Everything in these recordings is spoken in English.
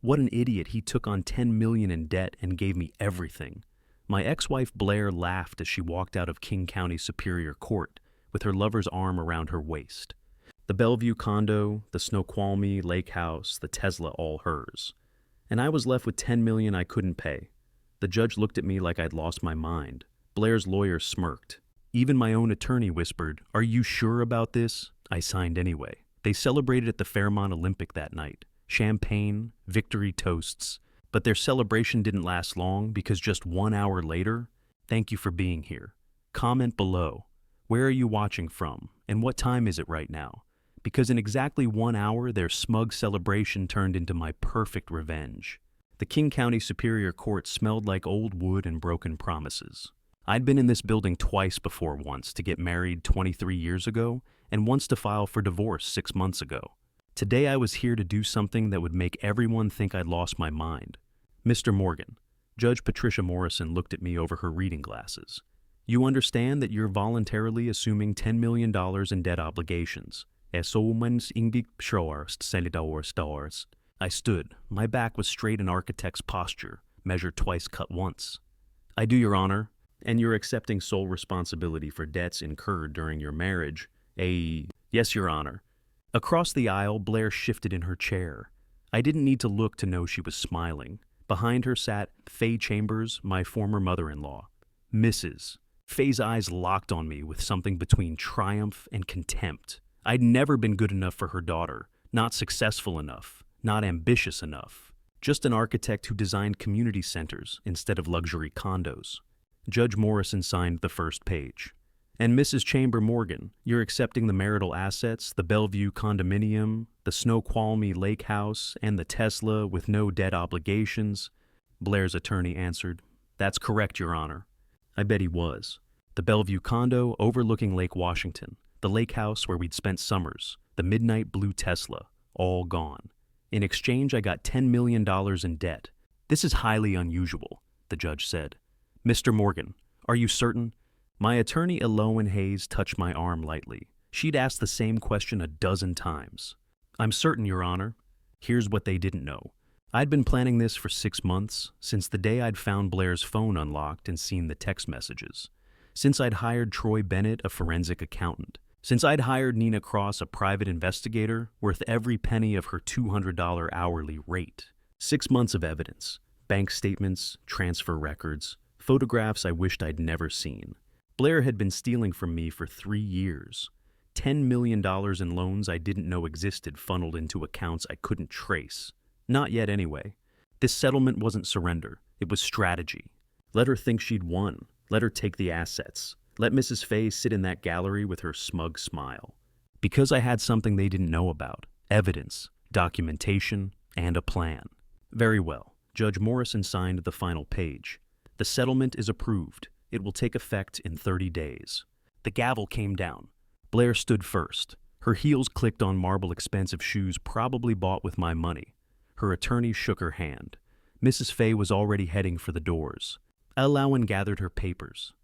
What an idiot, he took on 10 million in debt and gave me everything. My ex-wife Blair laughed as she walked out of King County Superior Court with her lover's arm around her waist. The Bellevue condo, the Snoqualmie lake house, the Tesla, all hers. And I was left with 10 million I couldn't pay. The judge looked at me like I'd lost my mind. Blair's lawyer smirked. Even my own attorney whispered, "Are you sure about this?" I signed anyway. They celebrated at the Fairmont Olympic that night. Champagne, victory toasts. But their celebration didn't last long because just 1 hour later, "Thank you for being here. Comment below. Where are you watching from? And what time is it right now?" Because in exactly 1 hour, their smug celebration turned into my perfect revenge. The King County Superior Court smelled like old wood and broken promises. I'd been in this building twice before, once to get married 23 years ago, and once to file for divorce 6 months ago. Today I was here to do something that would make everyone think I'd lost my mind. "Mr. Morgan," Judge Patricia Morrison looked at me over her reading glasses. "You understand that you're voluntarily assuming $10 million in debt obligations. I stood. My back was straight in architect's posture, measured twice, cut once. "I do, Your Honor. And you're accepting sole responsibility for debts incurred during your marriage. "Yes, Your Honor." Across the aisle, Blair shifted in her chair. I didn't need to look to know she was smiling. Behind her sat Faye Chambers, my former mother-in-law. "Mrs." Faye's eyes locked on me with something between triumph and contempt. I'd never been good enough for her daughter, not successful enough, not ambitious enough. Just an architect who designed community centers instead of luxury condos. Judge Morrison signed the first page. "And Mrs. Chamber Morgan, you're accepting the marital assets, the Bellevue condominium, the Snoqualmie lake house, and the Tesla with no debt obligations?" Blair's attorney answered, "That's correct, Your Honor." I bet he was. The Bellevue condo overlooking Lake Washington, the lake house where we'd spent summers, the midnight blue Tesla, all gone. In exchange, I got $10 million in debt. "This is highly unusual," the judge said. "Mr. Morgan, are you certain?" My attorney Eloan Hayes touched my arm lightly. She'd asked the same question a dozen times. "I'm certain, Your Honor." Here's what they didn't know. I'd been planning this for 6 months, since the day I'd found Blair's phone unlocked and seen the text messages. Since I'd hired Troy Bennett, a forensic accountant. Since I'd hired Nina Cross, a private investigator, worth every penny of her $200 hourly rate. 6 months of evidence. Bank statements, transfer records, photographs I wished I'd never seen. Blair had been stealing from me for 3 years. $10 million in loans I didn't know existed funneled into accounts I couldn't trace. Not yet, anyway. This settlement wasn't surrender. It was strategy. Let her think she'd won. Let her take the assets. Let Mrs. Fay sit in that gallery with her smug smile. Because I had something they didn't know about. Evidence, documentation, and a plan. Very well. Judge Morrison signed the final page. "The settlement is approved. It will take effect in 30 days. The gavel came down. Blair stood first. Her heels clicked on marble expensive shoes probably bought with my money. Her attorney shook her hand. Mrs. Fay was already heading for the doors. Eloan gathered her papers.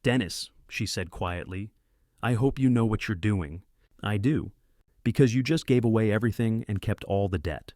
"Dennis," she said quietly, "I hope you know what you're doing." "I do. Because you just gave away everything and kept all the debt."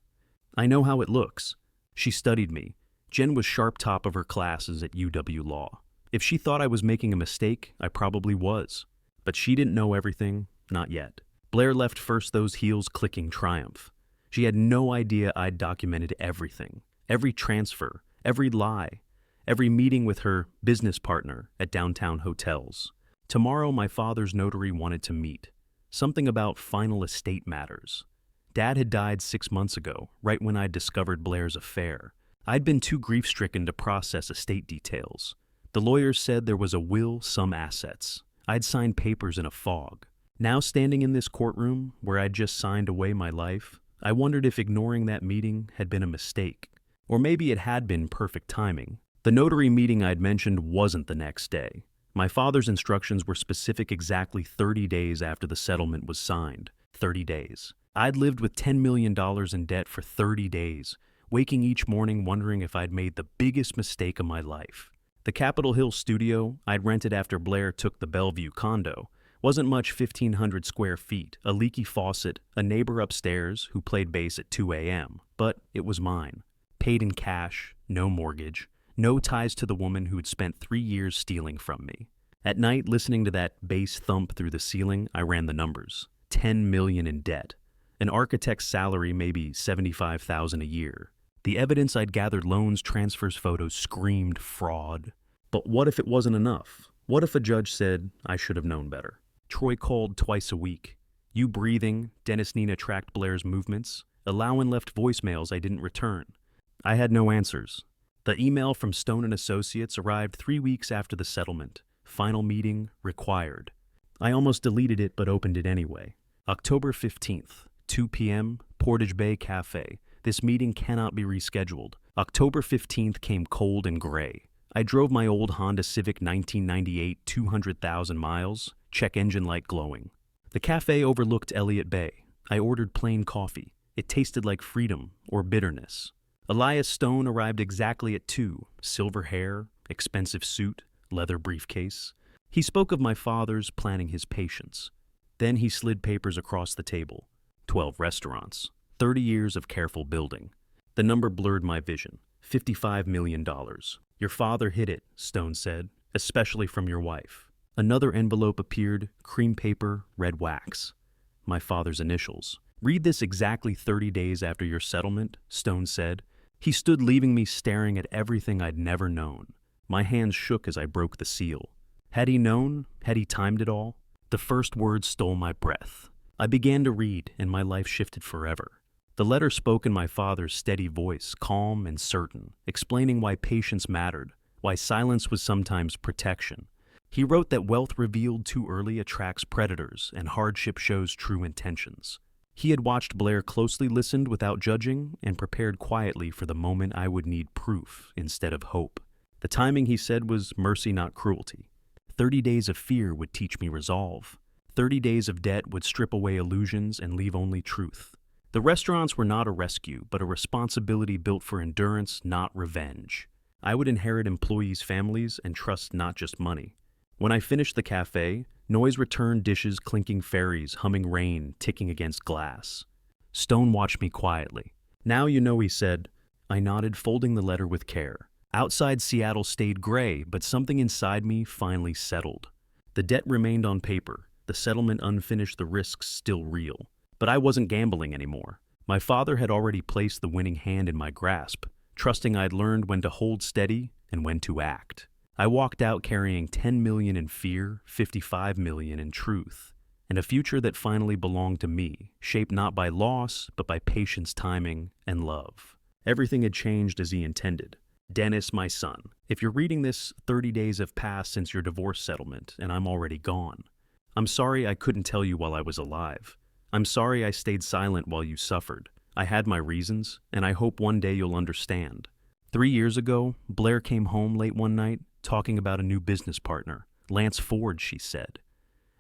"I know how it looks." She studied me. Jen was sharp top of her classes at UW Law. If she thought I was making a mistake, I probably was. But she didn't know everything, not yet. Blair left first, those heels clicking triumph. She had no idea I'd documented everything. Every transfer, every lie, every meeting with her business partner at downtown hotels. Tomorrow my father's notary wanted to meet. Something about final estate matters. Dad had died 6 months ago, right when I'd discovered Blair's affair. I'd been too grief-stricken to process estate details. The lawyers said there was a will, some assets. I'd signed papers in a fog. Now standing in this courtroom, where I'd just signed away my life, I wondered if ignoring that meeting had been a mistake. Or maybe it had been perfect timing. The notary meeting I'd mentioned wasn't the next day. My father's instructions were specific, exactly 30 days after the settlement was signed. 30 days. I'd lived with $10 million in debt for 30 days, waking each morning wondering if I'd made the biggest mistake of my life. The Capitol Hill studio I'd rented after Blair took the Bellevue condo wasn't much, 1,500 square feet, a leaky faucet, a neighbor upstairs who played bass at 2 a.m., but it was mine. Paid in cash, no mortgage, no ties to the woman who had spent 3 years stealing from me. At night, listening to that bass thump through the ceiling, I ran the numbers. 10 million in debt. An architect's salary maybe 75,000 a year. The evidence I'd gathered, loans, transfers, photos, screamed fraud. But what if it wasn't enough? What if a judge said I should have known better? Troy called twice a week. You breathing, Dennis Nina tracked Blair's movements. Allowan left voicemails I didn't return. I had no answers. The email from Stone & Associates arrived 3 weeks after the settlement. Final meeting required. I almost deleted it but opened it anyway. October 15th, 2 p.m., Portage Bay Cafe. This meeting cannot be rescheduled. October 15th came cold and gray. I drove my old Honda Civic 1998 200,000 miles, check engine light glowing. The cafe overlooked Elliott Bay. I ordered plain coffee. It tasted like freedom or bitterness. Elias Stone arrived exactly at 2, silver hair, expensive suit, leather briefcase. He spoke of my father's planning his patience. Then he slid papers across the table. 12 restaurants, 30 years of careful building. The number blurred my vision. $55 million. Your father hid it, Stone said, especially from your wife. Another envelope appeared, cream paper, red wax. My father's initials. Read this exactly 30 days after your settlement, Stone said. He stood leaving me staring at everything I'd never known. My hands shook as I broke the seal. Had he known? Had he timed it all? The first words stole my breath. I began to read, and my life shifted forever. The letter spoke in my father's steady voice, calm and certain, explaining why patience mattered, why silence was sometimes protection. He wrote that wealth revealed too early attracts predators, and hardship shows true intentions. He had watched Blair closely, listened without judging, and prepared quietly for the moment I would need proof instead of hope. The timing, he said, was mercy, not cruelty. 30 days of fear would teach me resolve. 30 days of debt would strip away illusions and leave only truth. The restaurants were not a rescue, but a responsibility built for endurance, not revenge. I would inherit employees' families and trust not just money. When I finished the cafe, noise returned, dishes clinking, ferries, humming rain, ticking against glass. Stone watched me quietly. Now you know, he said. I nodded, folding the letter with care. Outside Seattle stayed gray, but something inside me finally settled. The debt remained on paper, the settlement unfinished, the risks still real. But I wasn't gambling anymore. My father had already placed the winning hand in my grasp, trusting I'd learned when to hold steady and when to act. I walked out carrying 10 million in fear, 55 million in truth, and a future that finally belonged to me, shaped not by loss, but by patience, timing, and love. Everything had changed as he intended. Dennis, my son, if you're reading this, 30 days have passed since your divorce settlement, and I'm already gone. I'm sorry I couldn't tell you while I was alive. I'm sorry I stayed silent while you suffered. I had my reasons, and I hope one day you'll understand. 3 years ago, Blair came home late one night, talking about a new business partner. Lance Ford, she said.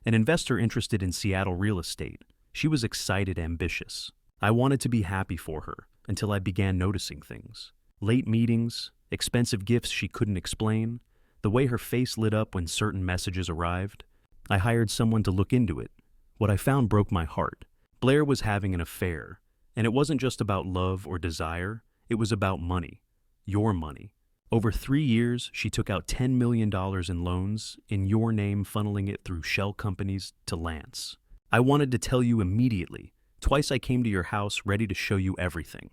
An investor interested in Seattle real estate. She was excited, ambitious. I wanted to be happy for her, until I began noticing things. Late meetings, expensive gifts she couldn't explain, the way her face lit up when certain messages arrived. I hired someone to look into it. What I found broke my heart. Blair was having an affair, and it wasn't just about love or desire, it was about money. Your money. Over 3 years, she took out $10 million in loans, in your name, funneling it through shell companies to Lance. I wanted to tell you immediately. Twice I came to your house ready to show you everything.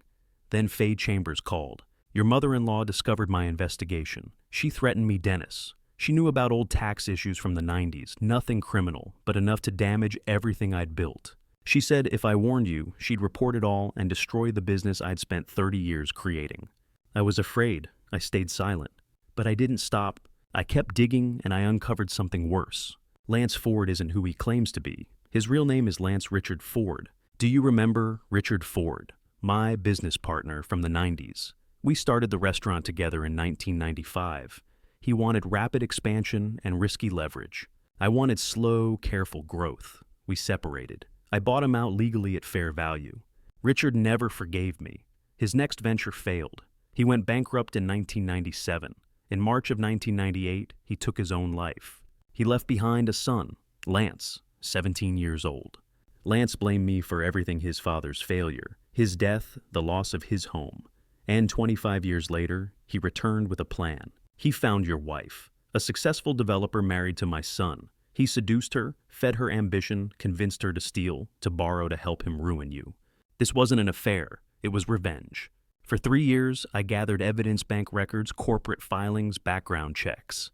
Then Faye Chambers called. Your mother-in-law discovered my investigation. She threatened me, Dennis. She knew about old tax issues from the 90s, nothing criminal, but enough to damage everything I'd built. She said if I warned you, she'd report it all and destroy the business I'd spent 30 years creating. I was afraid. I stayed silent. But I didn't stop. I kept digging, and I uncovered something worse. Lance Ford isn't who he claims to be. His real name is Lance Richard Ford. Do you remember Richard Ford, my business partner from the 90s? We started the restaurant together in 1995. He wanted rapid expansion and risky leverage. I wanted slow, careful growth. We separated. I bought him out legally at fair value. Richard never forgave me. His next venture failed. He went bankrupt in 1997. In March of 1998, he took his own life. He left behind a son, Lance, 17 years old. Lance blamed me for everything: his father's failure, his death, the loss of his home. And 25 years later, he returned with a plan. He found your wife, a successful developer married to my son. He seduced her, fed her ambition, convinced her to steal, to borrow to help him ruin you. This wasn't an affair, it was revenge. For 3 years, I gathered evidence, bank records, corporate filings, background checks.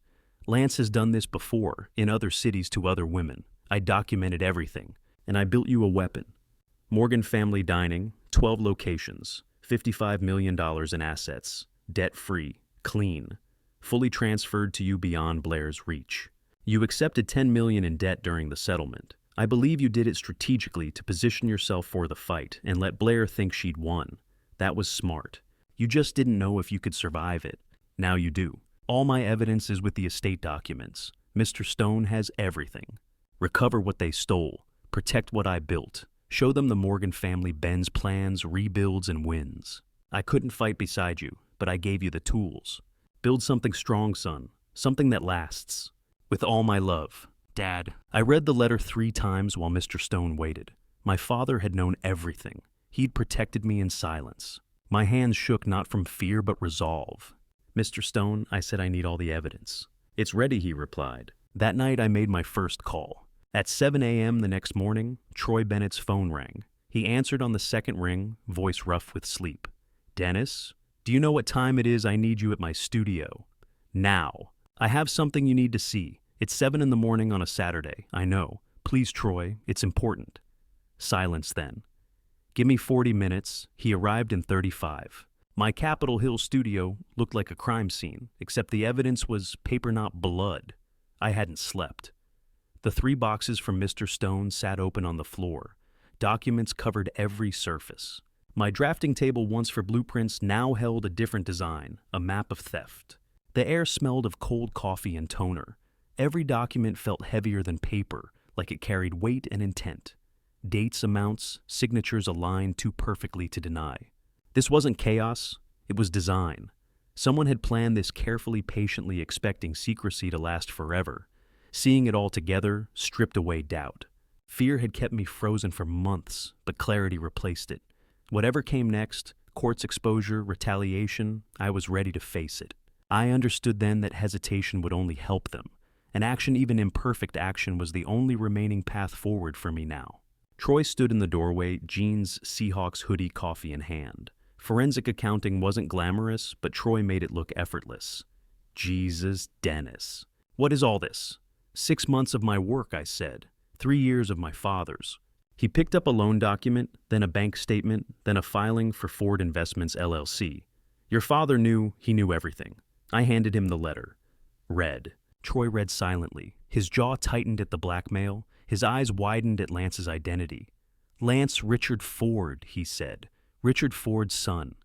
Lance has done this before, in other cities to other women. I documented everything, and I built you a weapon. Morgan Family Dining, 12 locations, $55 million in assets, debt-free, clean, fully transferred to you beyond Blair's reach. You accepted $10 million in debt during the settlement. I believe you did it strategically to position yourself for the fight and let Blair think she'd won. That was smart. You just didn't know if you could survive it. Now you do. All my evidence is with the estate documents. Mr. Stone has everything. Recover what they stole. Protect what I built. Show them the Morgan family bends plans, rebuilds, and wins. I couldn't fight beside you, but I gave you the tools. Build something strong, son. Something that lasts. With all my love, Dad. I read the letter 3 times while Mr. Stone waited. My father had known everything. He'd protected me in silence. My hands shook not from fear but resolve. Mr. Stone, I said I need all the evidence. It's ready, he replied. That night I made my first call. At 7 a.m. the next morning, Troy Bennett's phone rang. He answered on the second ring, voice rough with sleep. Dennis, do you know what time it is? I need you at my studio. Now. I have something you need to see. It's 7 in the morning on a Saturday, I know. Please, Troy, it's important. Silence then. Give me 40 minutes. He arrived in 35. My Capitol Hill studio looked like a crime scene, except the evidence was paper, not blood. I hadn't slept. The 3 boxes from Mr. Stone sat open on the floor. Documents covered every surface. My drafting table, once for blueprints, now held a different design, a map of theft. The air smelled of cold coffee and toner. Every document felt heavier than paper, like it carried weight and intent. Dates, amounts, signatures aligned too perfectly to deny. This wasn't chaos, it was design. Someone had planned this carefully, patiently, expecting secrecy to last forever. Seeing it all together stripped away doubt. Fear had kept me frozen for months, but clarity replaced it. Whatever came next, court's exposure, retaliation, I was ready to face it. I understood then that hesitation would only help them. An action, even imperfect action, was the only remaining path forward for me now. Troy stood in the doorway, jeans, Seahawks hoodie, coffee in hand. Forensic accounting wasn't glamorous, but Troy made it look effortless. Jesus, Dennis. What is all this? 6 months of my work, I said. 3 years of my father's. He picked up a loan document, then a bank statement, then a filing for Ford Investments, LLC. Your father knew he knew everything. I handed him the letter. Read. Troy read silently. His jaw tightened at the blackmail. His eyes widened at Lance's identity. Lance Richard Ford, he said. Richard Ford's son.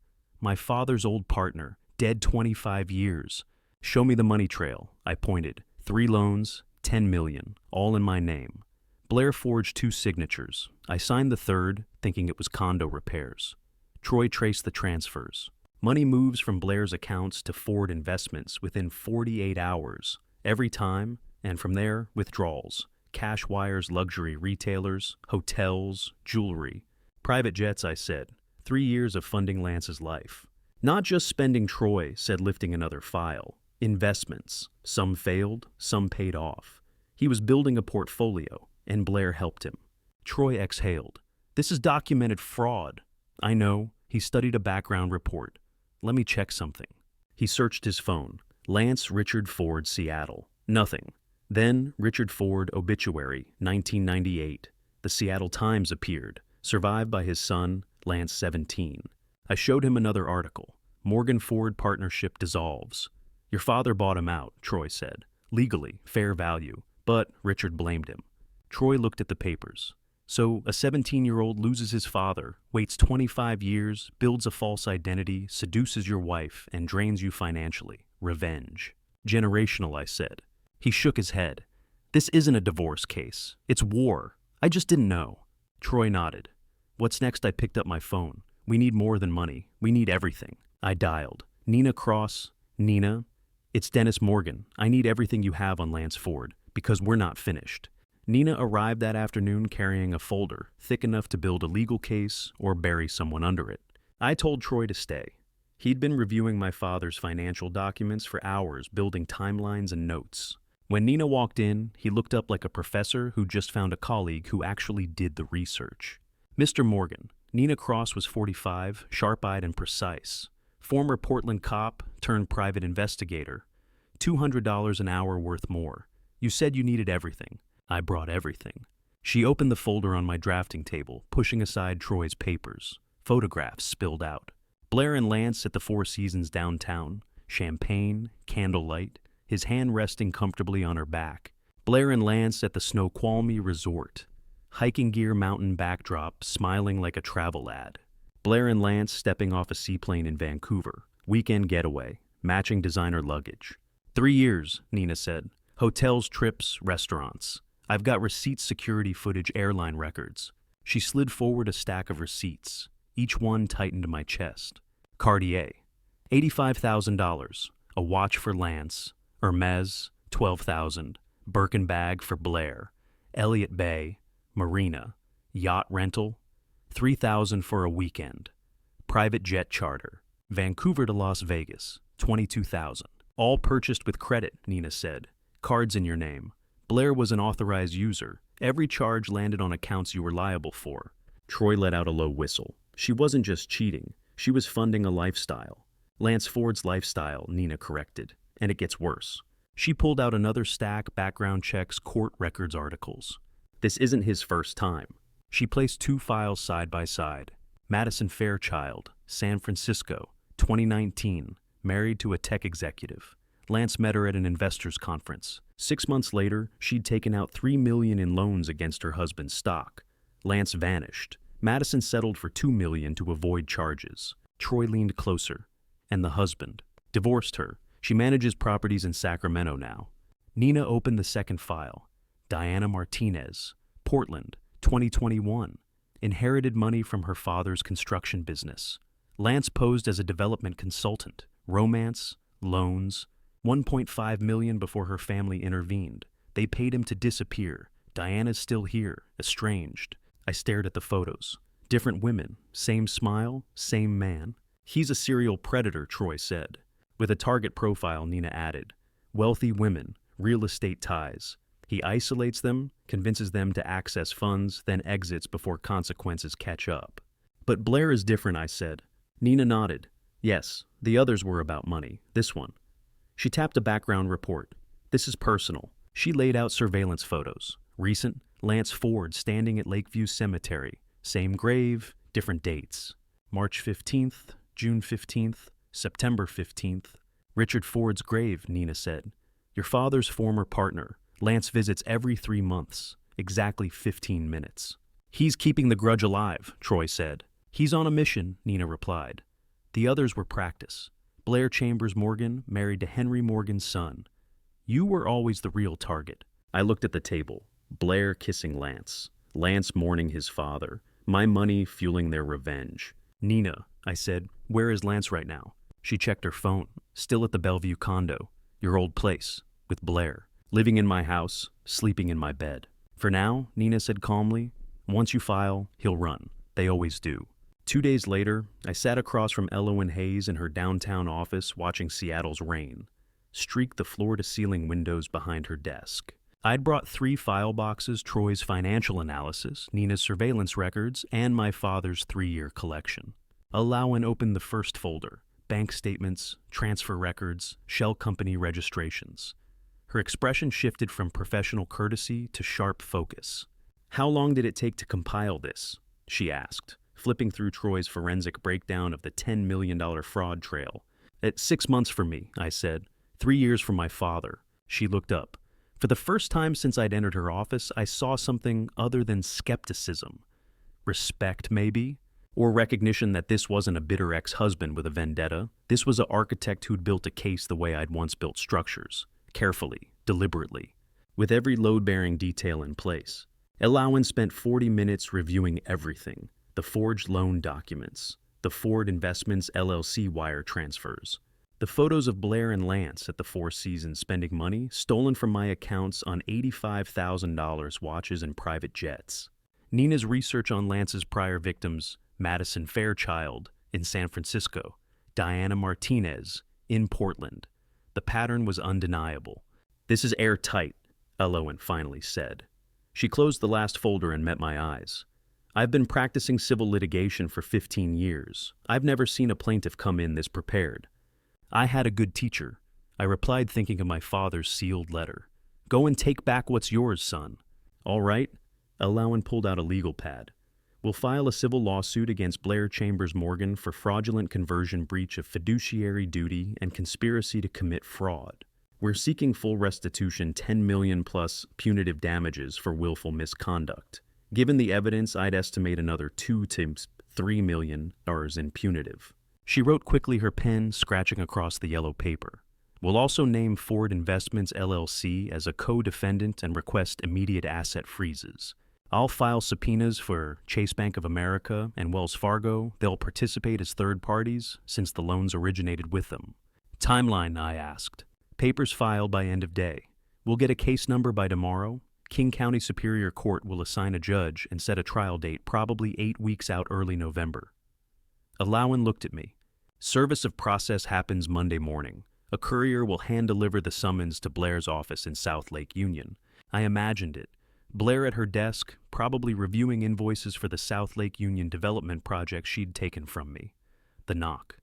My father's old partner, dead 25 years. Show me the money trail, I pointed. 3 loans, 10 million, all in my name. Blair forged 2 signatures. I signed the third, thinking it was condo repairs. Troy traced the transfers. Money moves from Blair's accounts to Ford Investments within 48 hours. Every time, and from there, withdrawals. Cash wires, luxury retailers, hotels, jewelry. Private jets, I said. 3 years of funding Lance's life. Not just spending, Troy said, lifting another file. Investments. Some failed, some paid off. He was building a portfolio, and Blair helped him. Troy exhaled. This is documented fraud. I know. He studied a background report. Let me check something. He searched his phone. Lance Richard Ford, Seattle. Nothing. Then Richard Ford obituary, 1998. The Seattle Times appeared, survived by his son, Lance 17. I showed him another article. Morgan Ford partnership dissolves. Your father bought him out, Troy said. Legally, fair value. But Richard blamed him. Troy looked at the papers. So a 17-year-old loses his father, waits 25 years, builds a false identity, seduces your wife, and drains you financially. Revenge. Generational, I said. He shook his head. This isn't a divorce case. It's war. I just didn't know. Troy nodded. What's next? I picked up my phone. We need more than money. We need everything. I dialed. Nina Cross. Nina, it's Dennis Morgan. I need everything you have on Lance Ford, because we're not finished. Nina arrived that afternoon carrying a folder, thick enough to build a legal case or bury someone under it. I told Troy to stay. He'd been reviewing my father's financial documents for hours, building timelines and notes. When Nina walked in, he looked up like a professor who just found a colleague who actually did the research. Mr. Morgan, Nina Cross was 45, sharp-eyed and precise. Former Portland cop turned private investigator. $200 an hour worth more. You said you needed everything. I brought everything. She opened the folder on my drafting table, pushing aside Troy's papers. Photographs spilled out. Blair and Lance at the Four Seasons downtown. Champagne, candlelight, his hand resting comfortably on her back. Blair and Lance at the Snoqualmie Resort. Hiking gear mountain backdrop, smiling like a travel ad. Blair and Lance stepping off a seaplane in Vancouver. Weekend getaway, matching designer luggage. 3 years, Nina said. Hotels, trips, restaurants. I've got receipts, security footage, airline records. She slid forward a stack of receipts. Each one tightened to my chest. Cartier, $85,000. A watch for Lance. Hermes, $12,000. Birkin bag for Blair. Elliott Bay, Marina. Yacht rental, $3,000 for a weekend. Private jet charter. Vancouver to Las Vegas, $22,000. All purchased with credit, Nina said. Cards in your name. Blair was an authorized user. Every charge landed on accounts you were liable for. Troy let out a low whistle. She wasn't just cheating. She was funding a lifestyle. Lance Ford's lifestyle, Nina corrected. And it gets worse. She pulled out another stack, background checks, court records articles. This isn't his first time. She placed 2 files side by side. Madison Fairchild, San Francisco, 2019, married to a tech executive. Lance met her at an investors conference. 6 months later, she'd taken out $3 million in loans against her husband's stock. Lance vanished. Madison settled for $2 million to avoid charges. Troy leaned closer. And the husband. Divorced her. She manages properties in Sacramento now. Nina opened the second file. Diana Martinez, Portland, 2021. Inherited money from her father's construction business. Lance posed as a development consultant. Romance, loans, $1.5 million before her family intervened. They paid him to disappear. Diana's still here, estranged. I stared at the photos. Different women, same smile, same man. He's a serial predator, Troy said. With a target profile, Nina added. Wealthy women, real estate ties. He isolates them, convinces them to access funds, then exits before consequences catch up. But Blair is different, I said. Nina nodded. Yes, the others were about money. This one. She tapped a background report. This is personal. She laid out surveillance photos. Recent, Lance Ford standing at Lakeview Cemetery. Same grave, different dates. March 15th, June 15th, September 15th. Richard Ford's grave, Nina said. Your father's former partner. Lance visits every 3 months. Exactly 15 minutes. He's keeping the grudge alive, Troy said. He's on a mission, Nina replied. The others were practice. Blair Chambers Morgan, married to Henry Morgan's son. You were always the real target. I looked at the table. Blair kissing Lance. Lance mourning his father. My money fueling their revenge. Nina, I said, where is Lance right now? She checked her phone. Still at the Bellevue condo. Your old place. With Blair. Living in my house. Sleeping in my bed. For now, Nina said calmly, once you file, he'll run. They always do. 2 days later, I sat across from Elowen Hayes in her downtown office watching Seattle's rain streak the floor-to-ceiling windows behind her desk. I'd brought 3 file boxes, Troy's financial analysis, Nina's surveillance records, and my father's 3-year collection. Alawan opened the first folder, bank statements, transfer records, shell company registrations. Her expression shifted from professional courtesy to sharp focus. How long did it take to compile this? She asked, flipping through Troy's forensic breakdown of the $10 million fraud trail. At 6 months for me, I said. 3 years for my father. She looked up. For the first time since I'd entered her office, I saw something other than skepticism. Respect, maybe? Or recognition that this wasn't a bitter ex-husband with a vendetta. This was an architect who'd built a case the way I'd once built structures. Carefully, deliberately, with every load-bearing detail in place. Alawan spent 40 minutes reviewing everything. The forged loan documents. The Ford Investments LLC wire transfers. The photos of Blair and Lance at the Four Seasons spending money stolen from my accounts on $85,000 watches and private jets. Nina's research on Lance's prior victims, Madison Fairchild, in San Francisco, Diana Martinez, in Portland. The pattern was undeniable. "This is airtight," Elowen finally said. She closed the last folder and met my eyes. "I've been practicing civil litigation for 15 years. I've never seen a plaintiff come in this prepared." "I had a good teacher," I replied, thinking of my father's sealed letter. "Go and take back what's yours, son." "All right." Elowen pulled out a legal pad. "We'll file a civil lawsuit against Blair Chambers Morgan for fraudulent conversion, breach of fiduciary duty, and conspiracy to commit fraud. We're seeking full restitution, 10 million plus punitive damages for willful misconduct. Given the evidence, I'd estimate another 2 to 3 million in punitive." She wrote quickly, her pen scratching across the yellow paper. "We'll also name Ford Investments LLC as a co-defendant and request immediate asset freezes. I'll file subpoenas for Chase Bank of America and Wells Fargo. They'll participate as third parties since the loans originated with them." "Timeline?" I asked. "Papers filed by end of day. We'll get a case number by tomorrow. King County Superior Court will assign a judge and set a trial date, probably 8 weeks out, early November." Elowen looked at me. "Service of process happens Monday morning. A courier will hand-deliver the summons to Blair's office in South Lake Union." I imagined it. Blair at her desk, probably reviewing invoices for the South Lake Union development project she'd taken from me. The knock.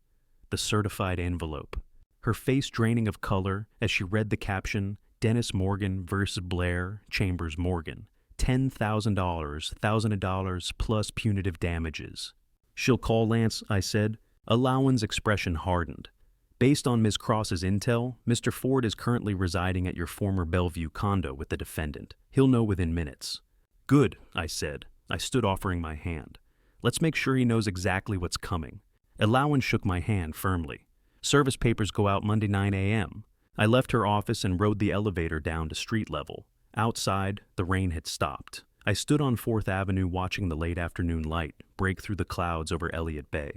The certified envelope. Her face draining of color as she read the caption, "Dennis Morgan versus Blair Chambers Morgan. $10,000, $1,000 plus punitive damages." "She'll call Lance," I said. Elowen's expression hardened. "Based on Ms. Cross's intel, Mr. Ford is currently residing at your former Bellevue condo with the defendant. He'll know within minutes." "Good," I said. I stood offering my hand. "Let's make sure he knows exactly what's coming." Elowen shook my hand firmly. "Service papers go out Monday 9 a.m. I left her office and rode the elevator down to street level. Outside, the rain had stopped. I stood on 4th Avenue watching the late afternoon light break through the clouds over Elliott Bay.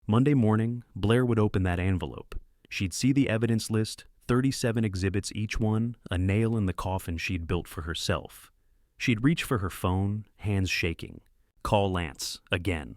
Monday morning, Blair would open that envelope. She'd see the evidence list, 37 exhibits, each one a nail in the coffin she'd built for herself. She'd reach for her phone, hands shaking. Call Lance, again.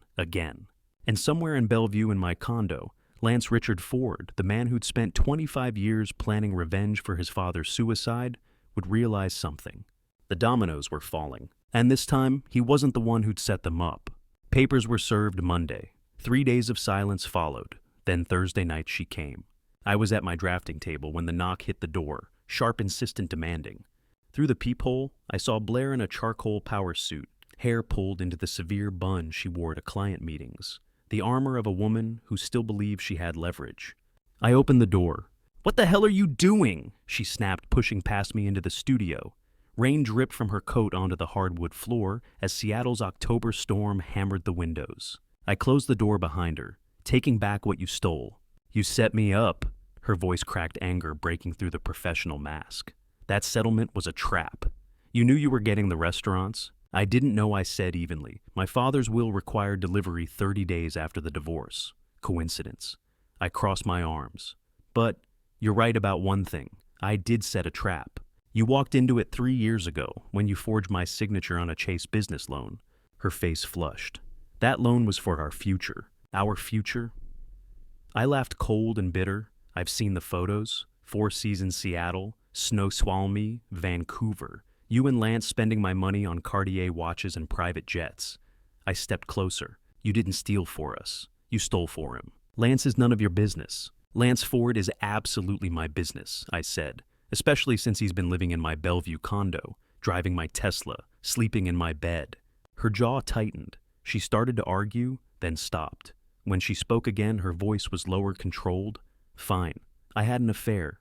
And somewhere in Bellevue in my condo, Lance Richard Ford, the man who'd spent 25 years planning revenge for his father's suicide, would realize something. The dominoes were falling, and this time he wasn't the one who'd set them up. Papers were served Monday. 3 days of silence followed. Then Thursday night she came. I was at my drafting table when the knock hit the door, sharp, insistent, demanding. Through the peephole, I saw Blair in a charcoal power suit, hair pulled into the severe bun she wore to client meetings, the armor of a woman who still believed she had leverage. I opened the door. "What the hell are you doing?" she snapped, pushing past me into the studio. Rain dripped from her coat onto the hardwood floor as Seattle's October storm hammered the windows. I closed the door behind her. "Taking back what you stole." "You set me up." Her voice cracked, anger breaking through the professional mask. "That settlement was a trap. You knew you were getting the restaurants." "I didn't know," I said evenly. "My father's will required delivery 30 days after the divorce. Coincidence." I crossed my arms. "But you're right about one thing. I did set a trap. You walked into it 3 years ago when you forged my signature on a Chase business loan." Her face flushed. "That loan was for our future. Our future?" I laughed, cold and bitter. "I've seen the photos. 4 Seasons Seattle, Snoqualmie, Vancouver. You and Lance spending my money on Cartier watches and private jets." I stepped closer. "You didn't steal for us. You stole for him. Lance is none of your business." "Lance Ford is absolutely my business," I said, "especially since he's been living in my Bellevue condo, driving my Tesla, sleeping in my bed." Her jaw tightened. She started to argue, then stopped. When she spoke again, her voice was lower, controlled. "Fine. I had an affair.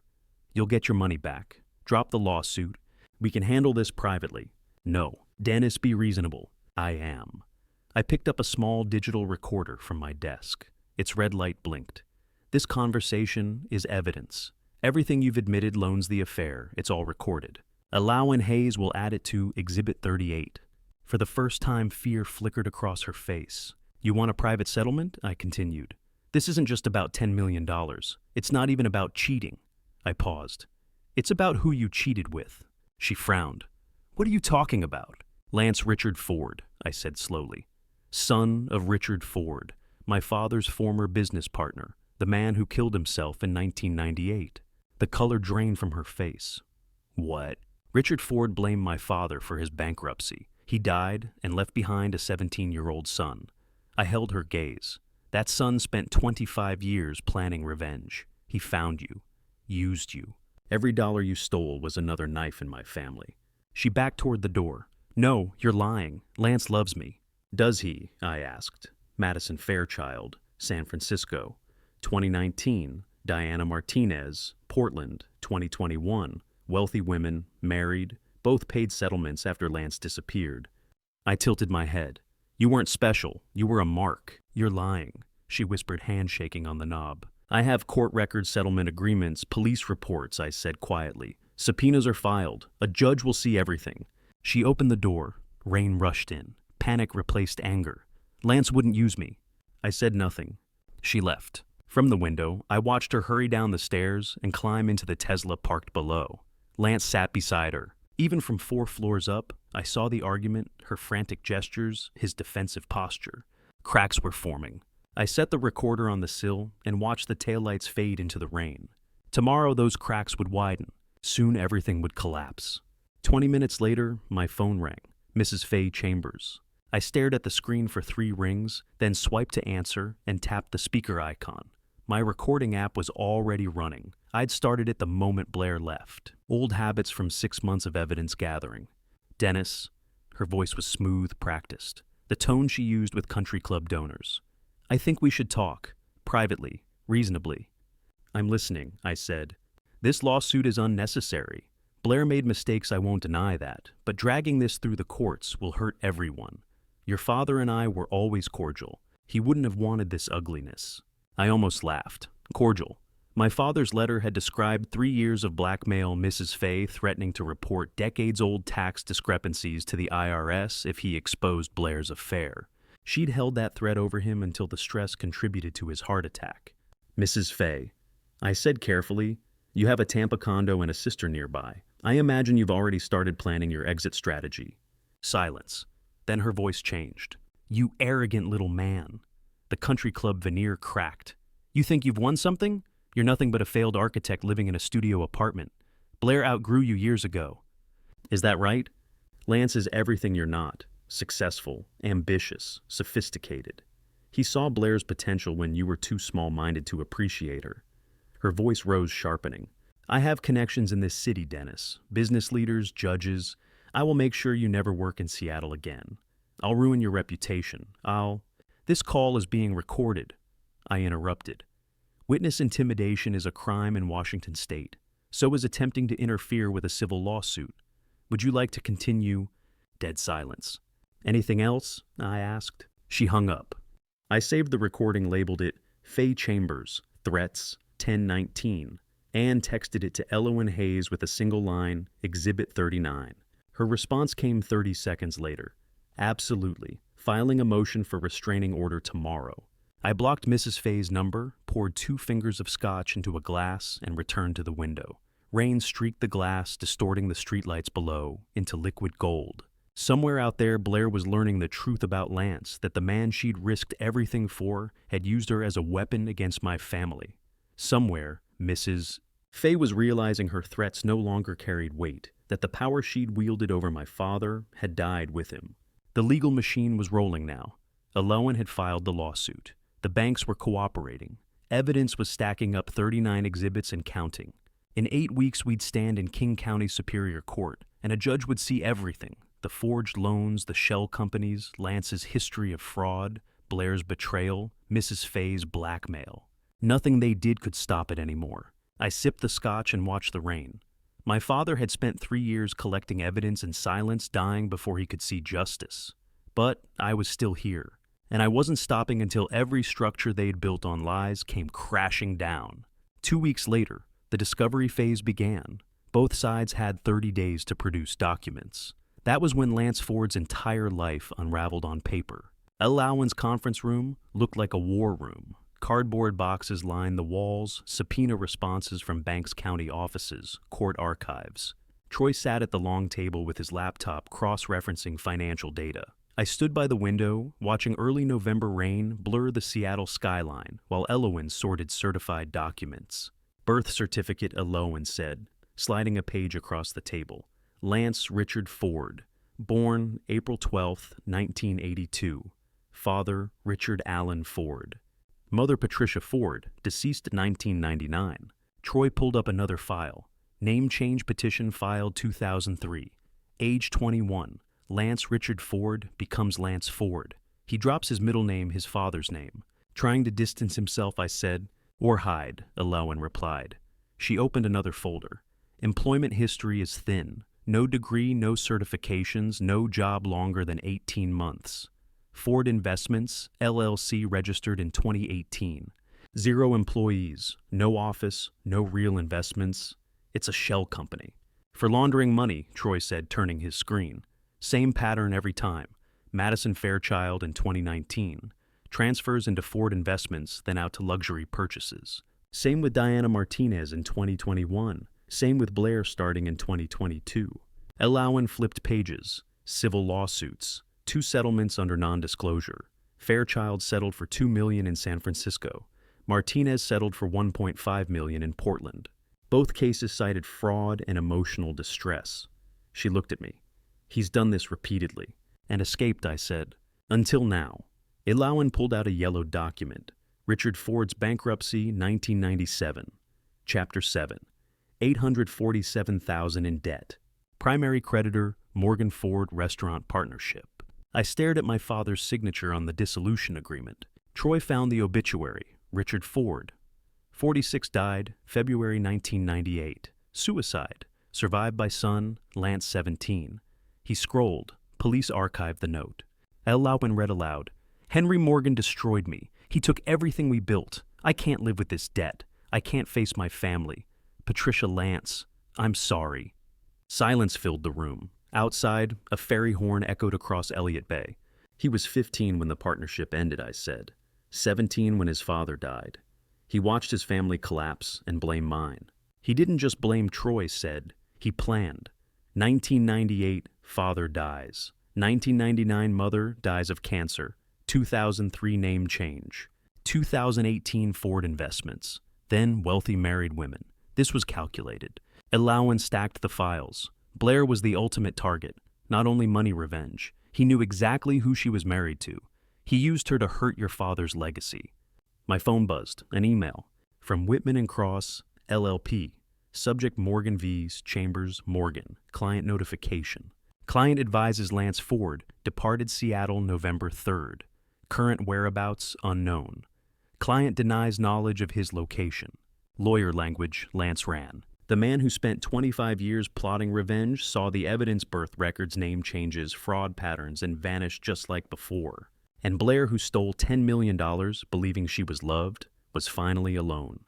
You'll get your money back. Drop the lawsuit. We can handle this privately." "No. Dennis, be reasonable." "I am." I picked up a small digital recorder from my desk. Its red light blinked. "This conversation is evidence. Everything you've admitted loans the affair. It's all recorded. Elowen Hayes will add it to Exhibit 38. For the first time, fear flickered across her face. "You want a private settlement?" I continued. "This isn't just about $10 million. It's not even about cheating." I paused. "It's about who you cheated with." She frowned. "What are you talking about?" "Lance Richard Ford," I said slowly. "Son of Richard Ford, my father's former business partner, The man who killed himself in 1998. The color drained from her face. What? Richard Ford blamed my father for his bankruptcy. He died and left behind a 17-year-old son. I held her gaze. That son spent 25 years planning revenge. He found you. Used you. Every dollar you stole was another knife in my family. She backed toward the door. No, you're lying. Lance loves me. Does he? I asked. Madison Fairchild, San Francisco. 2019, Diana Martinez, Portland. 2021, wealthy women, married, both paid settlements after Lance disappeared. I tilted my head. You weren't special. You were a mark. You're lying. She whispered, handshaking on the knob. I have court records, settlement agreements, police reports, I said quietly. Subpoenas are filed. A judge will see everything. She opened the door. Rain rushed in. Panic replaced anger. Lance wouldn't use me. I said nothing. She left. From the window, I watched her hurry down the stairs and climb into the Tesla parked below. Lance sat beside her. Even from 4 floors up, I saw the argument, her frantic gestures, his defensive posture. Cracks were forming. I set the recorder on the sill and watched the taillights fade into the rain. Tomorrow those cracks would widen. Soon everything would collapse. 20 minutes later, my phone rang. Mrs. Faye Chambers. I stared at the screen for 3 rings, then swiped to answer and tapped the speaker icon. My recording app was already running. I'd started it the moment Blair left. Old habits from 6 months of evidence gathering. Dennis. Her voice was smooth, practiced. The tone she used with country club donors. I think we should talk. Privately. Reasonably. I'm listening, I said. This lawsuit is unnecessary. Blair made mistakes, I won't deny that, but dragging this through the courts will hurt everyone. Your father and I were always cordial. He wouldn't have wanted this ugliness. I almost laughed. Cordial. My father's letter had described 3 years of blackmail, Mrs. Faye threatening to report decades-old tax discrepancies to the IRS if he exposed Blair's affair. She'd held that threat over him until the stress contributed to his heart attack. Mrs. Faye. I said carefully, you have a Tampa condo and a sister nearby. I imagine you've already started planning your exit strategy. Silence. Then her voice changed. You arrogant little man. The country club veneer cracked. You think you've won something? You're nothing but a failed architect living in a studio apartment. Blair outgrew you years ago. Is that right? Lance is everything you're not. Successful, ambitious, sophisticated. He saw Blair's potential when you were too small-minded to appreciate her. Her voice rose, sharpening. I have connections in this city, Dennis. Business leaders, judges. I will make sure you never work in Seattle again. I'll ruin your reputation. This call is being recorded. I interrupted. Witness intimidation is a crime in Washington state. So is attempting to interfere with a civil lawsuit. Would you like to continue? Dead silence. Anything else? I asked. She hung up. I saved the recording, labeled it Faye Chambers, Threats, 1019, and texted it to Elowen Hayes with a single line, Exhibit 39. Her response came 30 seconds later. Absolutely. Filing a motion for restraining order tomorrow. I blocked Mrs. Faye's number, poured 2 fingers of scotch into a glass, and returned to the window. Rain streaked the glass, distorting the streetlights below into liquid gold. Somewhere out there, Blair was learning the truth about Lance, that the man she'd risked everything for had used her as a weapon against my family. Somewhere, Mrs. Faye was realizing her threats no longer carried weight, that the power she'd wielded over my father had died with him. The legal machine was rolling now. Elowen had filed the lawsuit. The banks were cooperating. Evidence was stacking up, 39 exhibits and counting. In 8 weeks, we'd stand in King County Superior Court, and a judge would see everything. The forged loans, the shell companies, Lance's history of fraud, Blair's betrayal, Mrs. Faye's blackmail. Nothing they did could stop it anymore. I sipped the scotch and watched the rain. My father had spent 3 years collecting evidence in silence, dying before he could see justice. But I was still here, and I wasn't stopping until every structure they'd built on lies came crashing down. 2 weeks later, the discovery phase began. Both sides had 30 days to produce documents. That was when Lance Ford's entire life unraveled on paper. Elowen's conference room looked like a war room. Cardboard boxes lined the walls, subpoena responses from Banks County offices, court archives. Troy sat at the long table with his laptop cross-referencing financial data. I stood by the window, watching early November rain blur the Seattle skyline while Elowen sorted certified documents. Birth certificate, Elowen said, sliding a page across the table. Lance Richard Ford, born April 12, 1982. Father, Richard Allen Ford. Mother, Patricia Ford, deceased 1999. Troy pulled up another file. Name change petition filed 2003. Age 21. Lance Richard Ford becomes Lance Ford. He drops his middle name, his father's name. Trying to distance himself, I said. Or hide, Elowen replied. She opened another folder. Employment history is thin. No degree, no certifications, no job longer than 18 months. Ford Investments, LLC, registered in 2018. 0 employees, no office, no real investments. It's a shell company. For laundering money, Troy said, turning his screen. Same pattern every time. Madison Fairchild in 2019. Transfers into Ford Investments, then out to luxury purchases. Same with Diana Martinez in 2021. Same with Blair starting in 2022. Elowen flipped pages. Civil lawsuits. 2 settlements under non-disclosure. Fairchild settled for $2 million in San Francisco. Martinez settled for $1.5 million in Portland. Both cases cited fraud and emotional distress. She looked at me. He's done this repeatedly. And escaped, I said. Until now. Elowen pulled out a yellow document. Richard Ford's bankruptcy, 1997. Chapter 7. $847,000 in debt. Primary creditor, Morgan Ford Restaurant Partnership. I stared at my father's signature on the dissolution agreement. Troy found the obituary. Richard Ford. 46 died, February 1998. Suicide. Survived by son, Lance 17. He scrolled. Police archived the note. Elowen read aloud. Henry Morgan destroyed me. He took everything we built. I can't live with this debt. I can't face my family. Patricia Lance, I'm sorry. Silence filled the room. Outside, a ferry horn echoed across Elliott Bay. He was 15 when the partnership ended, I said. 17 when his father died. He watched his family collapse and blame mine. He didn't just blame Troy, said. He planned. 1998, father dies. 1999, mother dies of cancer. 2003, name change. 2018, Ford Investments. Then wealthy married women. This was calculated. Elowen stacked the files. Blair was the ultimate target. Not only money revenge. He knew exactly who she was married to. He used her to hurt your father's legacy. My phone buzzed. An email. From Whitman & Cross, LLP. Subject Morgan V's, Chambers, Morgan. Client notification. Client advises Lance Ford, departed Seattle November 3rd. Current whereabouts unknown. Client denies knowledge of his location. Lawyer language, Lance ran. The man who spent 25 years plotting revenge saw the evidence birth records, name changes, fraud patterns, and vanished just like before. And Blair, who stole $10 million, believing she was loved, was finally alone.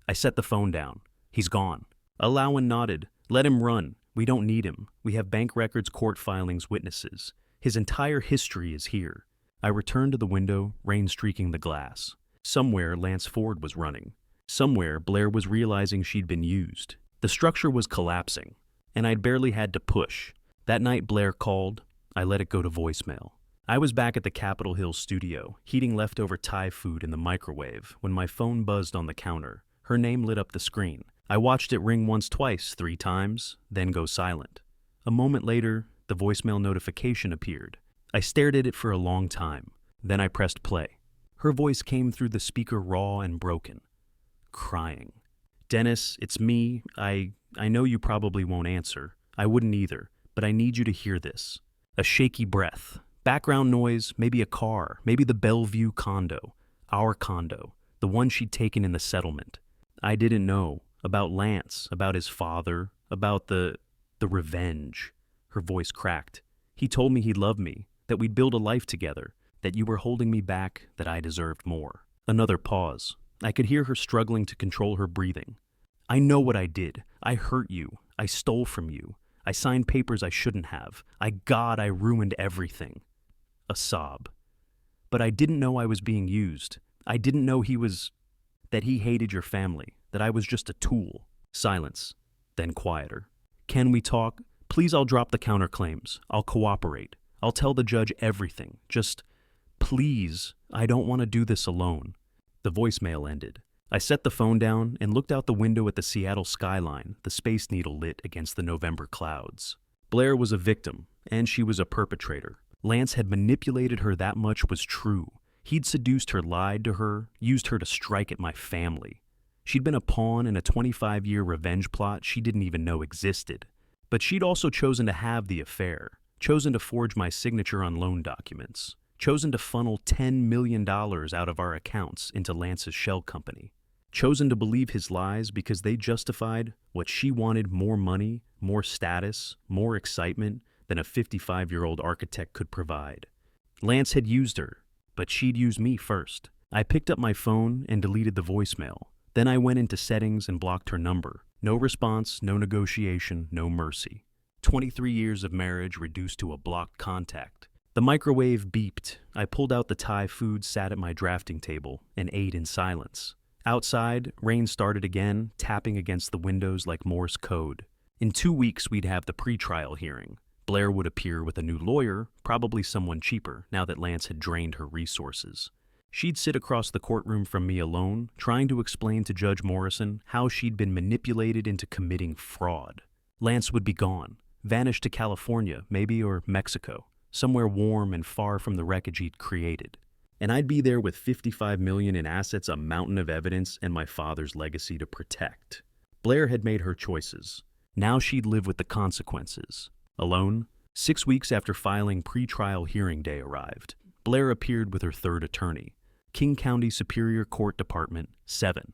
I set the phone down. He's gone. Elowen nodded. Let him run. We don't need him. We have bank records, court filings, witnesses. His entire history is here. I returned to the window, rain streaking the glass. Somewhere, Lance Ford was running. Somewhere, Blair was realizing she'd been used. The structure was collapsing, and I'd barely had to push. That night, Blair called. I let it go to voicemail. I was back at the Capitol Hill studio, heating leftover Thai food in the microwave, when my phone buzzed on the counter. Her name lit up the screen. I watched it ring once, twice, 3 times, then go silent. A moment later, the voicemail notification appeared. I stared at it for a long time. Then I pressed play. Her voice came through the speaker raw and broken. Crying. Dennis, it's me. I know you probably won't answer. I wouldn't either, but I need you to hear this. A shaky breath. Background noise, maybe a car, maybe the Bellevue condo. Our condo. The one she'd taken in the settlement. I didn't know. About Lance, about his father, about the revenge. Her voice cracked. He told me he loved me, that we'd build a life together, that you were holding me back, that I deserved more. Another pause. I could hear her struggling to control her breathing. I know what I did. I hurt you. I stole from you. I signed papers I shouldn't have. I ruined everything. A sob. But I didn't know I was being used. I didn't know that he hated your family, that I was just a tool. Silence. Then quieter. Can we talk? Please, I'll drop the counterclaims. I'll cooperate. I'll tell the judge everything. Just, please, I don't want to do this alone." The voicemail ended. I set the phone down and looked out the window at the Seattle skyline, the Space Needle lit against the November clouds. Blair was a victim, and she was a perpetrator. Lance had manipulated her that much was true. He'd seduced her, lied to her, used her to strike at my family. She'd been a pawn in a 25-year revenge plot she didn't even know existed. But she'd also chosen to have the affair, chosen to forge my signature on loan documents, chosen to funnel $10 million out of our accounts into Lance's shell company, chosen to believe his lies because they justified what she wanted: more money, more status, more excitement than a 55-year-old architect could provide. Lance had used her, but she'd used me first. I picked up my phone and deleted the voicemail. Then I went into settings and blocked her number. No response, no negotiation, no mercy. 23 years of marriage reduced to a blocked contact. The microwave beeped. I pulled out the Thai food, sat at my drafting table, and ate in silence. Outside, rain started again, tapping against the windows like Morse code. In 2 weeks, we'd have the pretrial hearing. Blair would appear with a new lawyer, probably someone cheaper, now that Lance had drained her resources. She'd sit across the courtroom from me alone, trying to explain to Judge Morrison how she'd been manipulated into committing fraud. Lance would be gone, vanished to California, maybe, or Mexico, somewhere warm and far from the wreckage he'd created. And I'd be there with $55 million in assets, a mountain of evidence, and my father's legacy to protect. Blair had made her choices. Now she'd live with the consequences. Alone, 6 weeks after filing pretrial hearing day arrived, Blair appeared with her third attorney, King County Superior Court Department 7.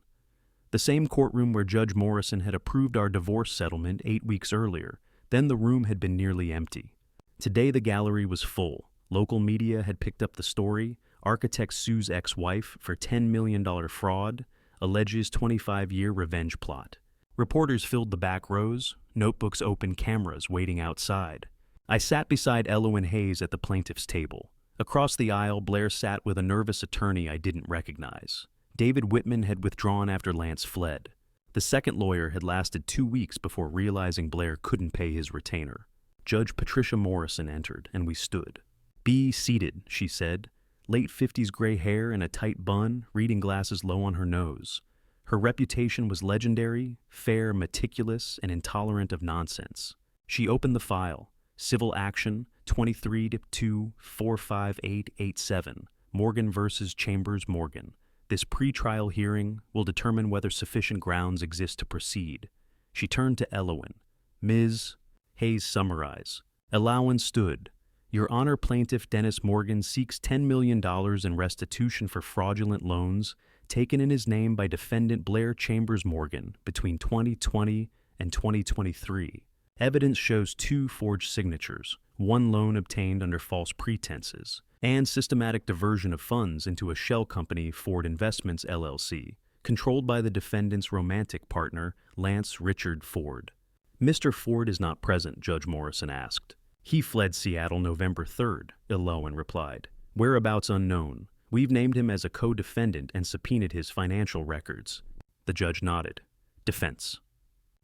The same courtroom where Judge Morrison had approved our divorce settlement 8 weeks earlier. Then the room had been nearly empty. Today the gallery was full. Local media had picked up the story. Architect sues ex-wife for $10 million fraud, alleges 25-year revenge plot. Reporters filled the back rows, notebooks open, cameras waiting outside. I sat beside Elowen Hayes at the plaintiff's table. Across the aisle, Blair sat with a nervous attorney I didn't recognize. David Whitman had withdrawn after Lance fled. The second lawyer had lasted 2 weeks before realizing Blair couldn't pay his retainer. Judge Patricia Morrison entered, and we stood. "Be seated," she said. Late 50s gray hair and a tight bun, reading glasses low on her nose. Her reputation was legendary, fair, meticulous, and intolerant of nonsense. She opened the file. Civil action 23-2-45887, Morgan versus Chambers Morgan. This pretrial hearing will determine whether sufficient grounds exist to proceed. She turned to Elowen. "Ms. Hayes, summarize." Elowen stood. "Your Honor, Plaintiff Dennis Morgan seeks $10 million in restitution for fraudulent loans taken in his name by defendant Blair Chambers Morgan between 2020 and 2023. Evidence shows 2 forged signatures, 1 loan obtained under false pretenses, and systematic diversion of funds into a shell company, Ford Investments, LLC, controlled by the defendant's romantic partner, Lance Richard Ford." "Mr. Ford is not present," Judge Morrison asked. "He fled Seattle November 3rd, Elowen replied. "Whereabouts unknown. We've named him as a co-defendant and subpoenaed his financial records." The judge nodded. "Defense."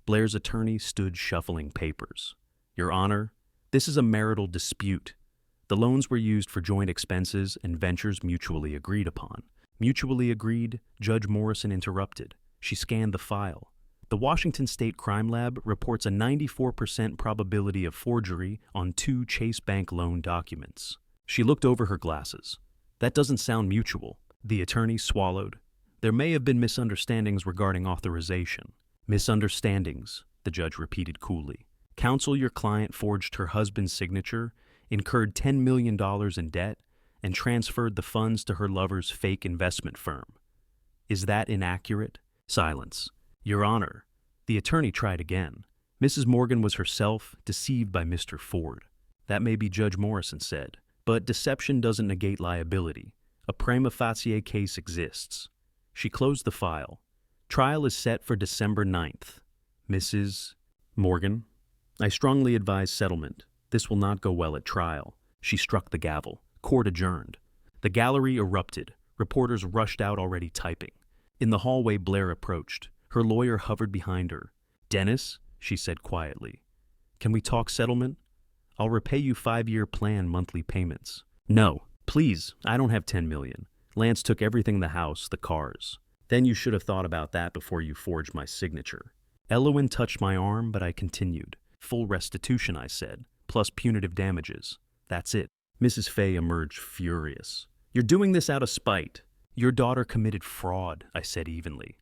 Blair's attorney stood shuffling papers. "Your Honor, this is a marital dispute. The loans were used for joint expenses and ventures mutually agreed upon." "Mutually agreed?" Judge Morrison interrupted. She scanned the file. "The Washington State Crime Lab reports a 94% probability of forgery on 2 Chase Bank loan documents." She looked over her glasses. "That doesn't sound mutual." The attorney swallowed. "There may have been misunderstandings regarding authorization." "Misunderstandings," the judge repeated coolly. "Counsel, your client forged her husband's signature, incurred $10 million in debt, and transferred the funds to her lover's fake investment firm. Is that inaccurate?" Silence. "Your Honor." The attorney tried again. "Mrs. Morgan was herself deceived by Mr. Ford." "That may be," Judge Morrison said, "but deception doesn't negate liability. A prima facie case exists." She closed the file. "Trial is set for December 9th. Mrs. Morgan, I strongly advise settlement. This will not go well at trial." She struck the gavel. Court adjourned. The gallery erupted. Reporters rushed out, already typing. In the hallway, Blair approached. Her lawyer hovered behind her. "Dennis," she said quietly, "can we talk settlement?" I'll repay you 5-year plan monthly payments. No, please, I don't have 10 million. Lance took everything in the house, the cars. Then you should have thought about that before you forged my signature. Elowen touched my arm, but I continued. Full restitution, I said, plus punitive damages. That's it. Mrs. Fay emerged furious. You're doing this out of spite. Your daughter committed fraud, I said evenly.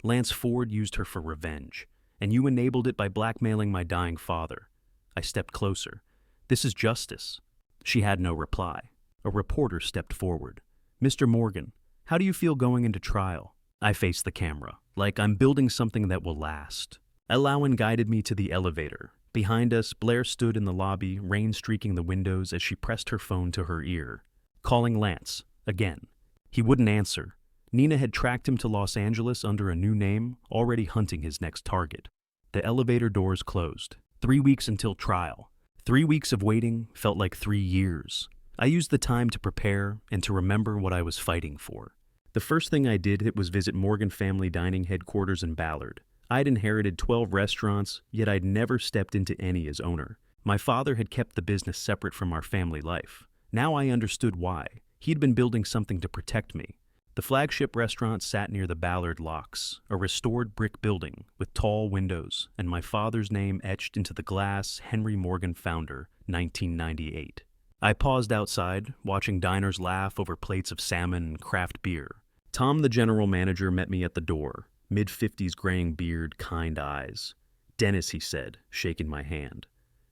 Lance Ford used her for revenge, and you enabled it by blackmailing my dying father. I stepped closer. This is justice. She had no reply. A reporter stepped forward. Mr. Morgan, how do you feel going into trial? I faced the camera, like I'm building something that will last. Elowen guided me to the elevator. Behind us, Blair stood in the lobby, rain streaking the windows as she pressed her phone to her ear. Calling Lance, again. He wouldn't answer. Nina had tracked him to Los Angeles under a new name, already hunting his next target. The elevator doors closed. 3 weeks until trial. 3 weeks of waiting felt like 3 years. I used the time to prepare and to remember what I was fighting for. The first thing I did was visit Morgan Family Dining headquarters in Ballard. I'd inherited 12 restaurants, yet I'd never stepped into any as owner. My father had kept the business separate from our family life. Now I understood why. He'd been building something to protect me. The flagship restaurant sat near the Ballard Locks, a restored brick building with tall windows and my father's name etched into the glass, Henry Morgan Founder, 1998. I paused outside, watching diners laugh over plates of salmon and craft beer. Tom, the general manager, met me at the door, mid-50s graying beard, kind eyes. Dennis, he said, shaking my hand.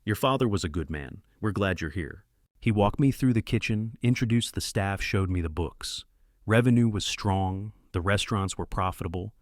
Your father was a good man. We're glad you're here. He walked me through the kitchen, introduced the staff, showed me the books. Revenue was strong, the restaurants were profitable.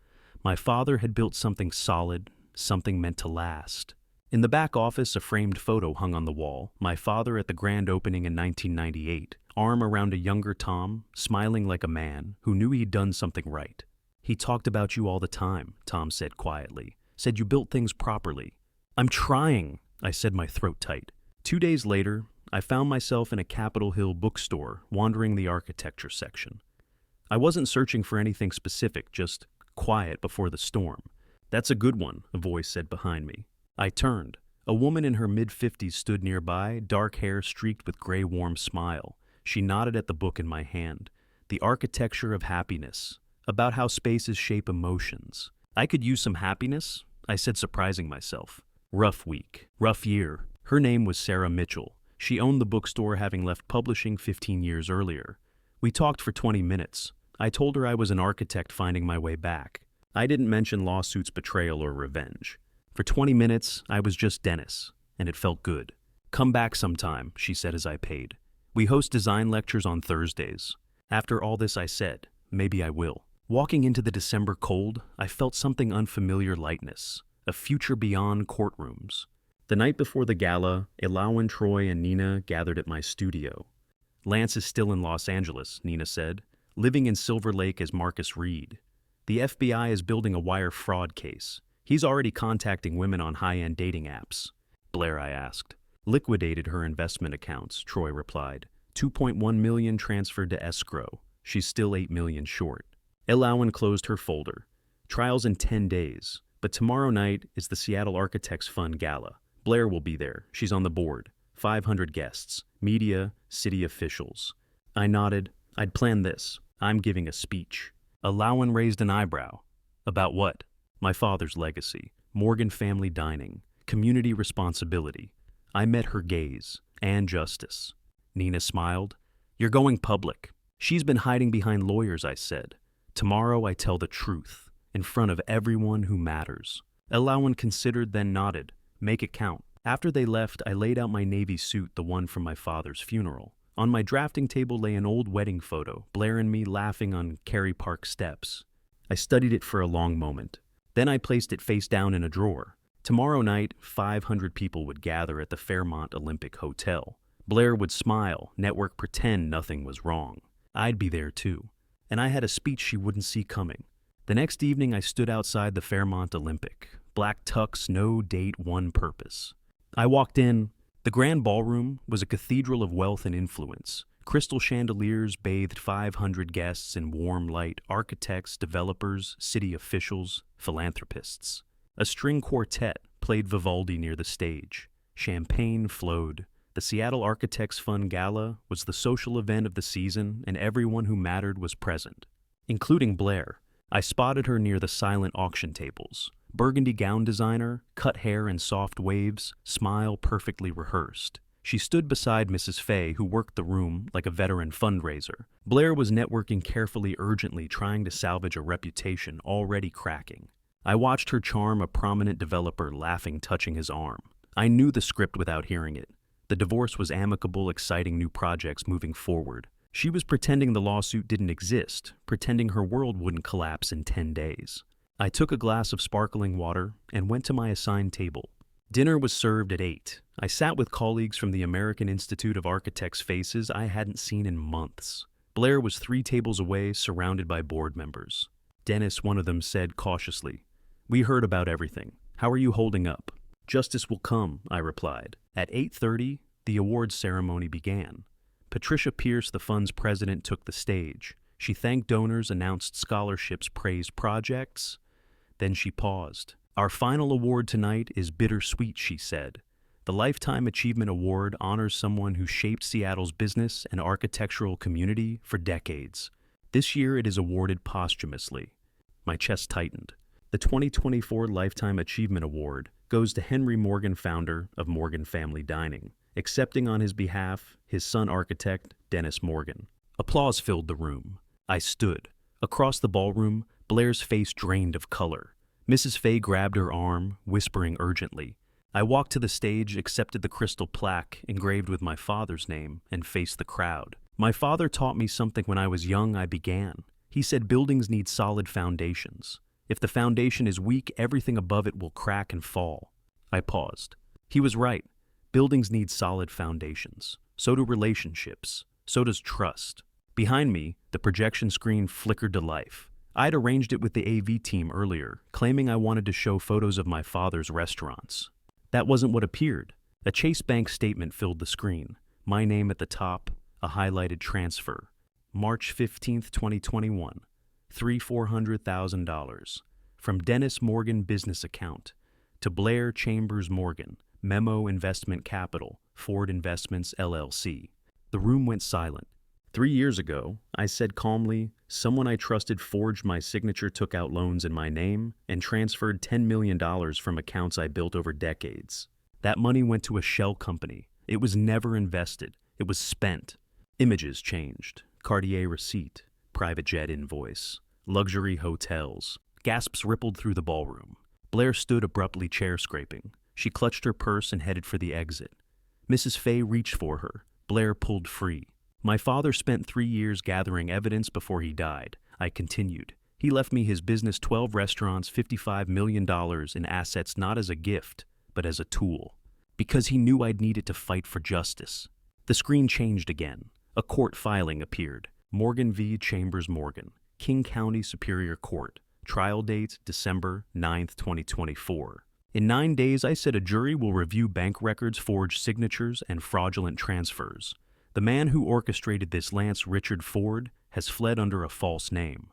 My father had built something solid, something meant to last. In the back office, a framed photo hung on the wall, my father at the grand opening in 1998, arm around a younger Tom, smiling like a man who knew he'd done something right. He talked about you all the time, Tom said quietly, said you built things properly. I'm trying, I said, my throat tight. 2 days later, I found myself in a Capitol Hill bookstore, wandering the architecture section. I wasn't searching for anything specific, just quiet before the storm. That's a good one, a voice said behind me. I turned. A woman in her mid-50s stood nearby, dark hair streaked with gray warm smile. She nodded at the book in my hand. The Architecture of Happiness, about how spaces shape emotions. I could use some happiness, I said, surprising myself. Rough week, rough year. Her name was Sarah Mitchell. She owned the bookstore, having left publishing 15 years earlier. We talked for 20 minutes. I told her I was an architect finding my way back. I didn't mention lawsuits, betrayal, or revenge. For 20 minutes, I was just Dennis, and it felt good. Come back sometime, she said as I paid. We host design lectures on Thursdays. After all this, I said, maybe I will. Walking into the December cold, I felt something unfamiliar lightness, a future beyond courtrooms. The night before the gala, Elowen, Troy, and Nina gathered at my studio. Lance is still in Los Angeles, Nina said, living in Silver Lake as Marcus Reed. The FBI is building a wire fraud case. He's already contacting women on high-end dating apps. Blair, I asked. Liquidated her investment accounts, Troy replied. 2.1 million transferred to escrow. She's still 8 million short. Elowen closed her folder. Trial's in 10 days, but tomorrow night is the Seattle Architects Fund Gala. Blair will be there. She's on the board. 500 guests, media, city officials. I nodded. I'd planned this. I'm giving a speech. Elowen raised an eyebrow. About what? My father's legacy, Morgan Family Dining, community responsibility. I met her gaze, and justice. Nina smiled. You're going public. She's been hiding behind lawyers, I said. Tomorrow I tell the truth, in front of everyone who matters. Elowen considered, then nodded. Make it count. After they left, I laid out my Navy suit, the one from my father's funeral. On my drafting table lay an old wedding photo, Blair and me laughing on Cary Park steps. I studied it for a long moment. Then I placed it face down in a drawer. Tomorrow night, 500 people would gather at the Fairmont Olympic Hotel. Blair would smile, network pretend nothing was wrong. I'd be there too. And I had a speech she wouldn't see coming. The next evening I stood outside the Fairmont Olympic. Black tux, no date, one purpose. I walked in. The grand ballroom was a cathedral of wealth and influence. Crystal chandeliers bathed 500 guests in warm light, architects, developers, city officials, philanthropists. A string quartet played Vivaldi near the stage. Champagne flowed. The Seattle Architects Fund Gala was the social event of the season, and everyone who mattered was present, including Blair. I spotted her near the silent auction tables. Burgundy gown designer, cut hair in soft waves, smile perfectly rehearsed. She stood beside Mrs. Fay, who worked the room like a veteran fundraiser. Blair was networking carefully, urgently, trying to salvage a reputation already cracking. I watched her charm a prominent developer, laughing, touching his arm. I knew the script without hearing it. The divorce was amicable, exciting new projects moving forward. She was pretending the lawsuit didn't exist, pretending her world wouldn't collapse in 10 days. I took a glass of sparkling water and went to my assigned table. Dinner was served at 8. I sat with colleagues from the American Institute of Architects, faces I hadn't seen in months. Blair was 3 tables away, surrounded by board members. Dennis, one of them, said cautiously, "We heard about everything. How are you holding up?" "Justice will come," I replied. At 8:30, the awards ceremony began. Patricia Pierce, the fund's president, took the stage. She thanked donors, announced scholarships, praised projects. Then she paused. "Our final award tonight is bittersweet," she said. "The Lifetime Achievement Award honors someone who shaped Seattle's business and architectural community for decades. This year it is awarded posthumously." My chest tightened. The 2024 Lifetime Achievement Award goes to Henry Morgan, founder of Morgan Family Dining, accepting on his behalf his son architect, Dennis Morgan. Applause filled the room. I stood. Across the ballroom, Blair's face drained of color. Mrs. Fay grabbed her arm, whispering urgently. I walked to the stage, accepted the crystal plaque engraved with my father's name, and faced the crowd. My father taught me something when I was young. I began. He said buildings need solid foundations. If the foundation is weak, everything above it will crack and fall. I paused. He was right. Buildings need solid foundations. So do relationships. So does trust. Behind me, the projection screen flickered to life. I'd arranged it with the AV team earlier, claiming I wanted to show photos of my father's restaurants. That wasn't what appeared. A Chase Bank statement filled the screen. My name at the top, a highlighted transfer. March 15th, 2021. $400,000. From Dennis Morgan business account to Blair Chambers Morgan, Memo Investment Capital, Ford Investments, LLC. The room went silent. 3 years ago, I said calmly, someone I trusted forged my signature, took out loans in my name, and transferred $10 million from accounts I built over decades. That money went to a shell company. It was never invested. It was spent. Images changed. Cartier receipt. Private jet invoice. Luxury hotels. Gasps rippled through the ballroom. Blair stood abruptly, chair scraping. She clutched her purse and headed for the exit. Mrs. Fay reached for her. Blair pulled free. My father spent 3 years gathering evidence before he died. I continued. He left me his business, 12 restaurants, $55 million in assets, not as a gift, but as a tool. Because he knew I'd need it to fight for justice. The screen changed again. A court filing appeared. Morgan v. Chambers Morgan, King County Superior Court. Trial date, December 9th, 2024. In 9 days, I said, a jury will review bank records, forged signatures, and fraudulent transfers. The man who orchestrated this, Lance Richard Ford, has fled under a false name.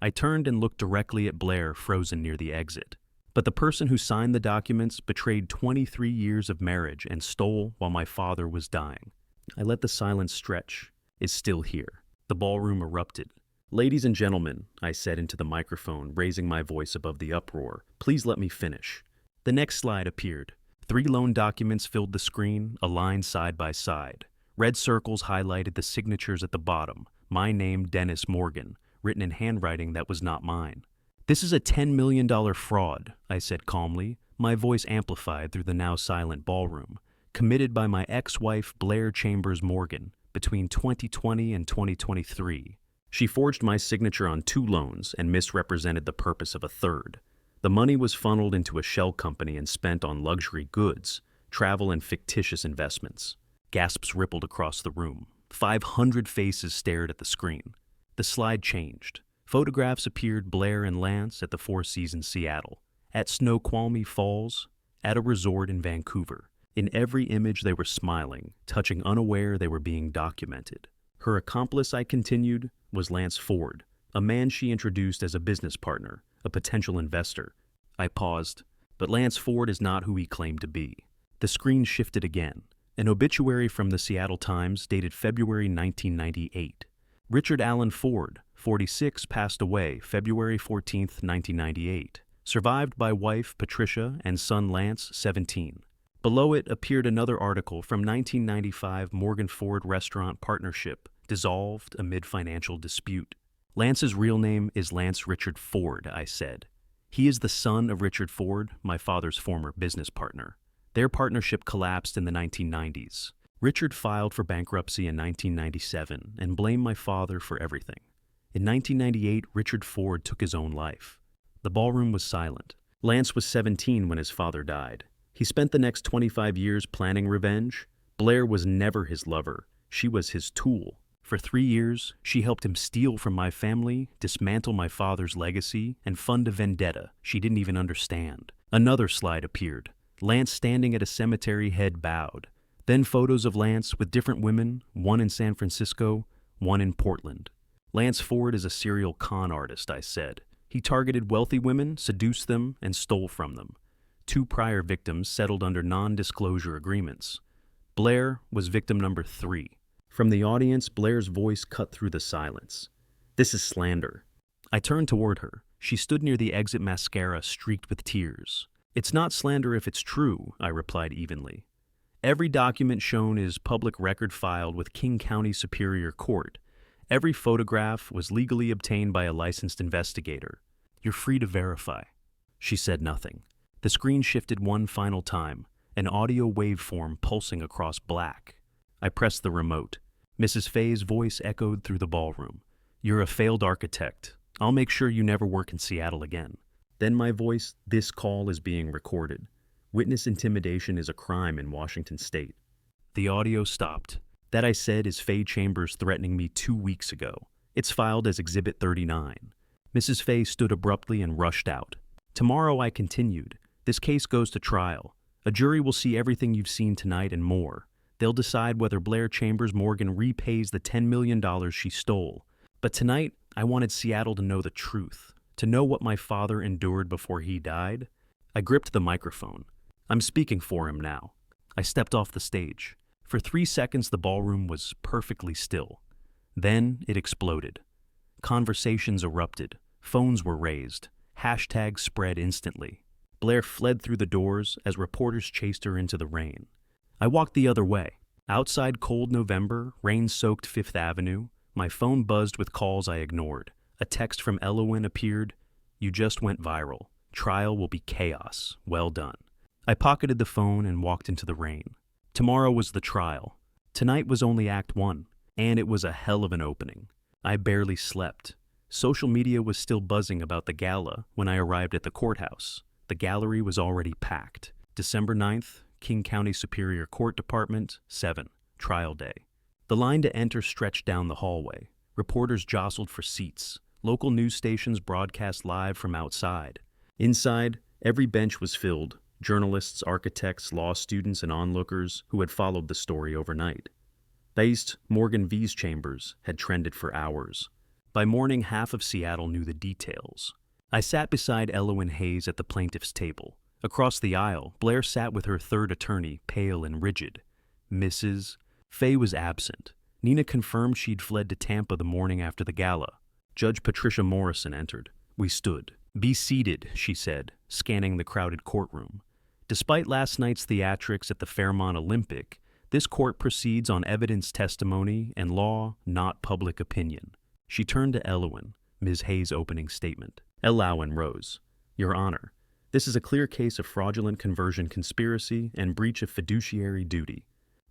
I turned and looked directly at Blair, frozen near the exit. But the person who signed the documents betrayed 23 years of marriage and stole while my father was dying. I let the silence stretch. Is still here. The ballroom erupted. "Ladies and gentlemen," I said into the microphone, raising my voice above the uproar, "please let me finish." The next slide appeared. 3 loan documents filled the screen, aligned side by side. Red circles highlighted the signatures at the bottom. My name, Dennis Morgan, written in handwriting that was not mine. "This is a $10 million fraud," I said calmly, my voice amplified through the now silent ballroom. "Committed by my ex-wife, Blair Chambers Morgan, between 2020 and 2023. She forged my signature on 2 loans and misrepresented the purpose of a third. The money was funneled into a shell company and spent on luxury goods, travel, and fictitious investments." Gasps rippled across the room. 500 faces stared at the screen. The slide changed. Photographs appeared, Blair and Lance at the Four Seasons Seattle, at Snoqualmie Falls, at a resort in Vancouver. In every image they were smiling, touching, unaware they were being documented. Her accomplice, I continued, was Lance Ford, a man she introduced as a business partner, a potential investor. I paused, but Lance Ford is not who he claimed to be. The screen shifted again. An obituary from the Seattle Times dated February 1998. Richard Allen Ford, 46, passed away February 14, 1998. Survived by wife Patricia and son Lance, 17. Below it appeared another article from 1995 Morgan Ford Restaurant Partnership, dissolved amid financial dispute. Lance's real name is Lance Richard Ford, I said. He is the son of Richard Ford, my father's former business partner. Their partnership collapsed in the 1990s. Richard filed for bankruptcy in 1997 and blamed my father for everything. In 1998, Richard Ford took his own life. The ballroom was silent. Lance was 17 when his father died. He spent the next 25 years planning revenge. Blair was never his lover. She was his tool. For 3 years, she helped him steal from my family, dismantle my father's legacy, and fund a vendetta she didn't even understand. Another slide appeared. Lance standing at a cemetery, head bowed. Then photos of Lance with different women, one in San Francisco, one in Portland. Lance Ford is a serial con artist, I said. He targeted wealthy women, seduced them, and stole from them. 2 prior victims settled under non-disclosure agreements. Blair was victim number 3. From the audience, Blair's voice cut through the silence. This is slander. I turned toward her. She stood near the exit mascara streaked with tears. It's not slander if it's true, I replied evenly. Every document shown is public record filed with King County Superior Court. Every photograph was legally obtained by a licensed investigator. You're free to verify. She said nothing. The screen shifted one final time, an audio waveform pulsing across black. I pressed the remote. Mrs. Fay's voice echoed through the ballroom. You're a failed architect. I'll make sure you never work in Seattle again. Then my voice, this call is being recorded. Witness intimidation is a crime in Washington state. The audio stopped. That I said is Fay Chambers threatening me 2 weeks ago. It's filed as Exhibit 39. Mrs. Fay stood abruptly and rushed out. Tomorrow, I continued. This case goes to trial. A jury will see everything you've seen tonight and more. They'll decide whether Blair Chambers Morgan repays the $10 million she stole. But tonight, I wanted Seattle to know the truth, to know what my father endured before he died. I gripped the microphone. I'm speaking for him now. I stepped off the stage. For 3 seconds, the ballroom was perfectly still. Then it exploded. Conversations erupted. Phones were raised. Hashtags spread instantly. Blair fled through the doors as reporters chased her into the rain. I walked the other way. Outside cold November, rain-soaked Fifth Avenue, my phone buzzed with calls I ignored. A text from Elowen appeared. You just went viral. Trial will be chaos. Well done. I pocketed the phone and walked into the rain. Tomorrow was the trial. Tonight was only Act 1, and it was a hell of an opening. I barely slept. Social media was still buzzing about the gala when I arrived at the courthouse. The gallery was already packed. December 9th, King County Superior Court Department, 7, trial day. The line to enter stretched down the hallway. Reporters jostled for seats. Local news stations broadcast live from outside. Inside, every bench was filled. Journalists, architects, law students, and onlookers who had followed the story overnight. Based, Morgan V's Chambers had trended for hours. By morning, half of Seattle knew the details. I sat beside Elowen Hayes at the plaintiff's table. Across the aisle, Blair sat with her third attorney, pale and rigid. Mrs. Fay was absent. Nina confirmed she'd fled to Tampa the morning after the gala. Judge Patricia Morrison entered. We stood. Be seated, she said, scanning the crowded courtroom. Despite last night's theatrics at the Fairmont Olympic, this court proceeds on evidence testimony and law, not public opinion. She turned to Elowen, Ms. Hayes' opening statement. Elowen rose. Your Honor, this is a clear case of fraudulent conversion conspiracy and breach of fiduciary duty.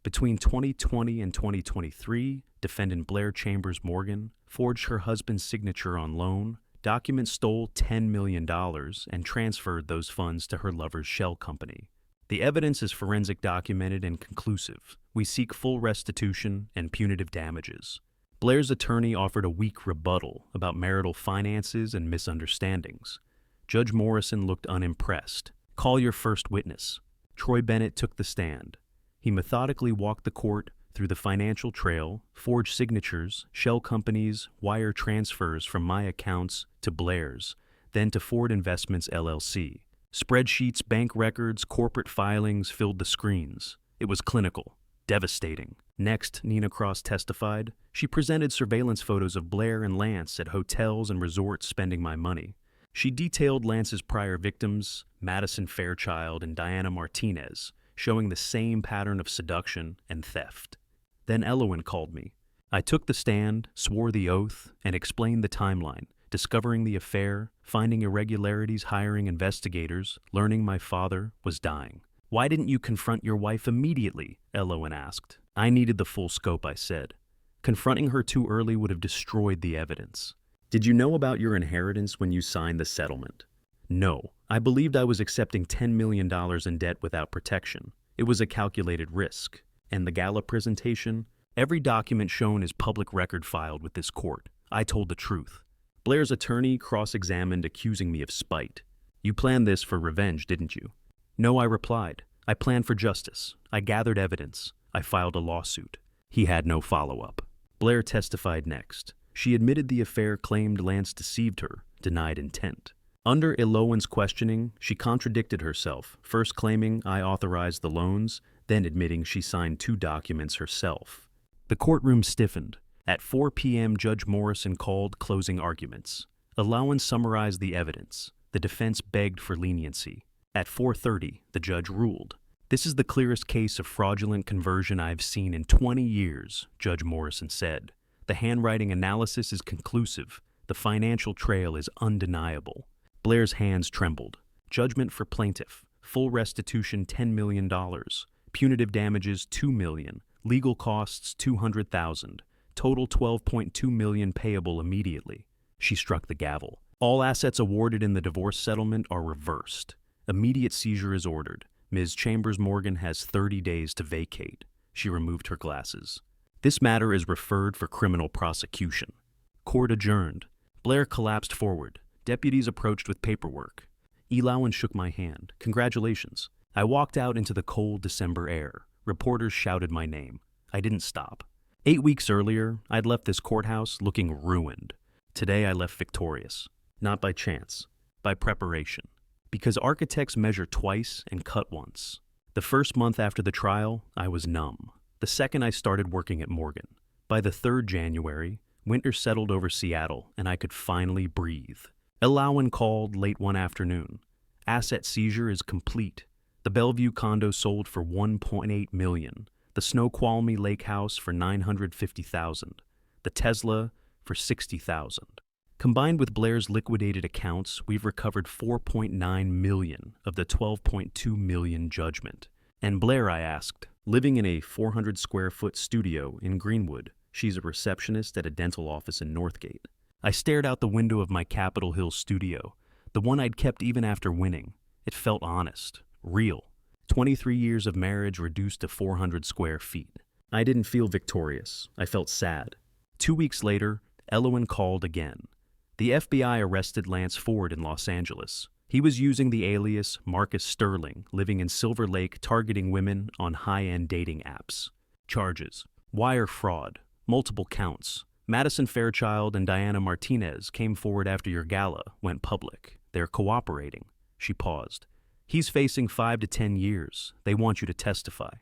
Between 2020 and 2023, defendant Blair Chambers Morgan forged her husband's signature on loan, documents stole $10 million, and transferred those funds to her lover's shell company. The evidence is forensic documented and conclusive. We seek full restitution and punitive damages. Blair's attorney offered a weak rebuttal about marital finances and misunderstandings. Judge Morrison looked unimpressed. Call your first witness. Troy Bennett took the stand. He methodically walked the court through the financial trail, forged signatures, shell companies, wire transfers from my accounts to Blair's, then to Ford Investments LLC. Spreadsheets, bank records, corporate filings filled the screens. It was clinical. Devastating. Next, Nina Cross testified. She presented surveillance photos of Blair and Lance at hotels and resorts spending my money. She detailed Lance's prior victims, Madison Fairchild and Diana Martinez, showing the same pattern of seduction and theft. Then Elowen called me. I took the stand, swore the oath, and explained the timeline, discovering the affair, finding irregularities, hiring investigators, learning my father was dying. "Why didn't you confront your wife immediately?" Elowen asked. "I needed the full scope," I said. "Confronting her too early would have destroyed the evidence." "Did you know about your inheritance when you signed the settlement?" "No. I believed I was accepting $10 million in debt without protection. It was a calculated risk." And the gala presentation? "Every document shown is public record filed with this court. I told the truth." Blair's attorney cross-examined, accusing me of spite. "You planned this for revenge, didn't you?" "No," I replied. "I planned for justice. I gathered evidence. I filed a lawsuit." He had no follow-up. Blair testified next. She admitted the affair, claimed Lance deceived her, denied intent. Under Elowen's questioning, she contradicted herself, first claiming I authorized the loans, then admitting she signed 2 documents herself. The courtroom stiffened. At 4 p.m., Judge Morrison called closing arguments. Elowen summarized the evidence. The defense begged for leniency. At 4:30, the judge ruled. "This is the clearest case of fraudulent conversion I've seen in 20 years, Judge Morrison said. "The handwriting analysis is conclusive. The financial trail is undeniable." Blair's hands trembled. Judgment for plaintiff. Full restitution $10 million. Punitive damages $2 million. Legal costs $200,000. Total $12.2 million payable immediately. She struck the gavel. "All assets awarded in the divorce settlement are reversed. Immediate seizure is ordered. Ms. Chambers Morgan has 30 days to vacate." She removed her glasses. "This matter is referred for criminal prosecution." Court adjourned. Blair collapsed forward. Deputies approached with paperwork. Elowen shook my hand. "Congratulations." I walked out into the cold December air. Reporters shouted my name. I didn't stop. 8 weeks earlier, I'd left this courthouse looking ruined. Today I left victorious. Not by chance, by preparation. Because architects measure twice and cut once. The first month after the trial, I was numb. The second I started working at Morgan. By the 3rd January, winter settled over Seattle and I could finally breathe. Elowen called late one afternoon. "Asset seizure is complete. The Bellevue condo sold for $1.8 million. The Snoqualmie Lake House for $950,000. The Tesla for $60,000. Combined with Blair's liquidated accounts, we've recovered $4.9 million of the $12.2 million judgment." "And Blair?" I asked. "Living in a 400-square-foot studio in Greenwood. She's a receptionist at a dental office in Northgate." I stared out the window of my Capitol Hill studio, the one I'd kept even after winning. It felt honest, real. 23 years of marriage reduced to 400 square feet. I didn't feel victorious. I felt sad. 2 weeks later, Elowen called again. The FBI arrested Lance Ford in Los Angeles. He was using the alias Marcus Sterling, living in Silver Lake, targeting women on high-end dating apps. Charges: wire fraud, multiple counts. Madison Fairchild and Diana Martinez came forward after your gala went public. They're cooperating. She paused. "He's facing 5 to 10 years. They want you to testify."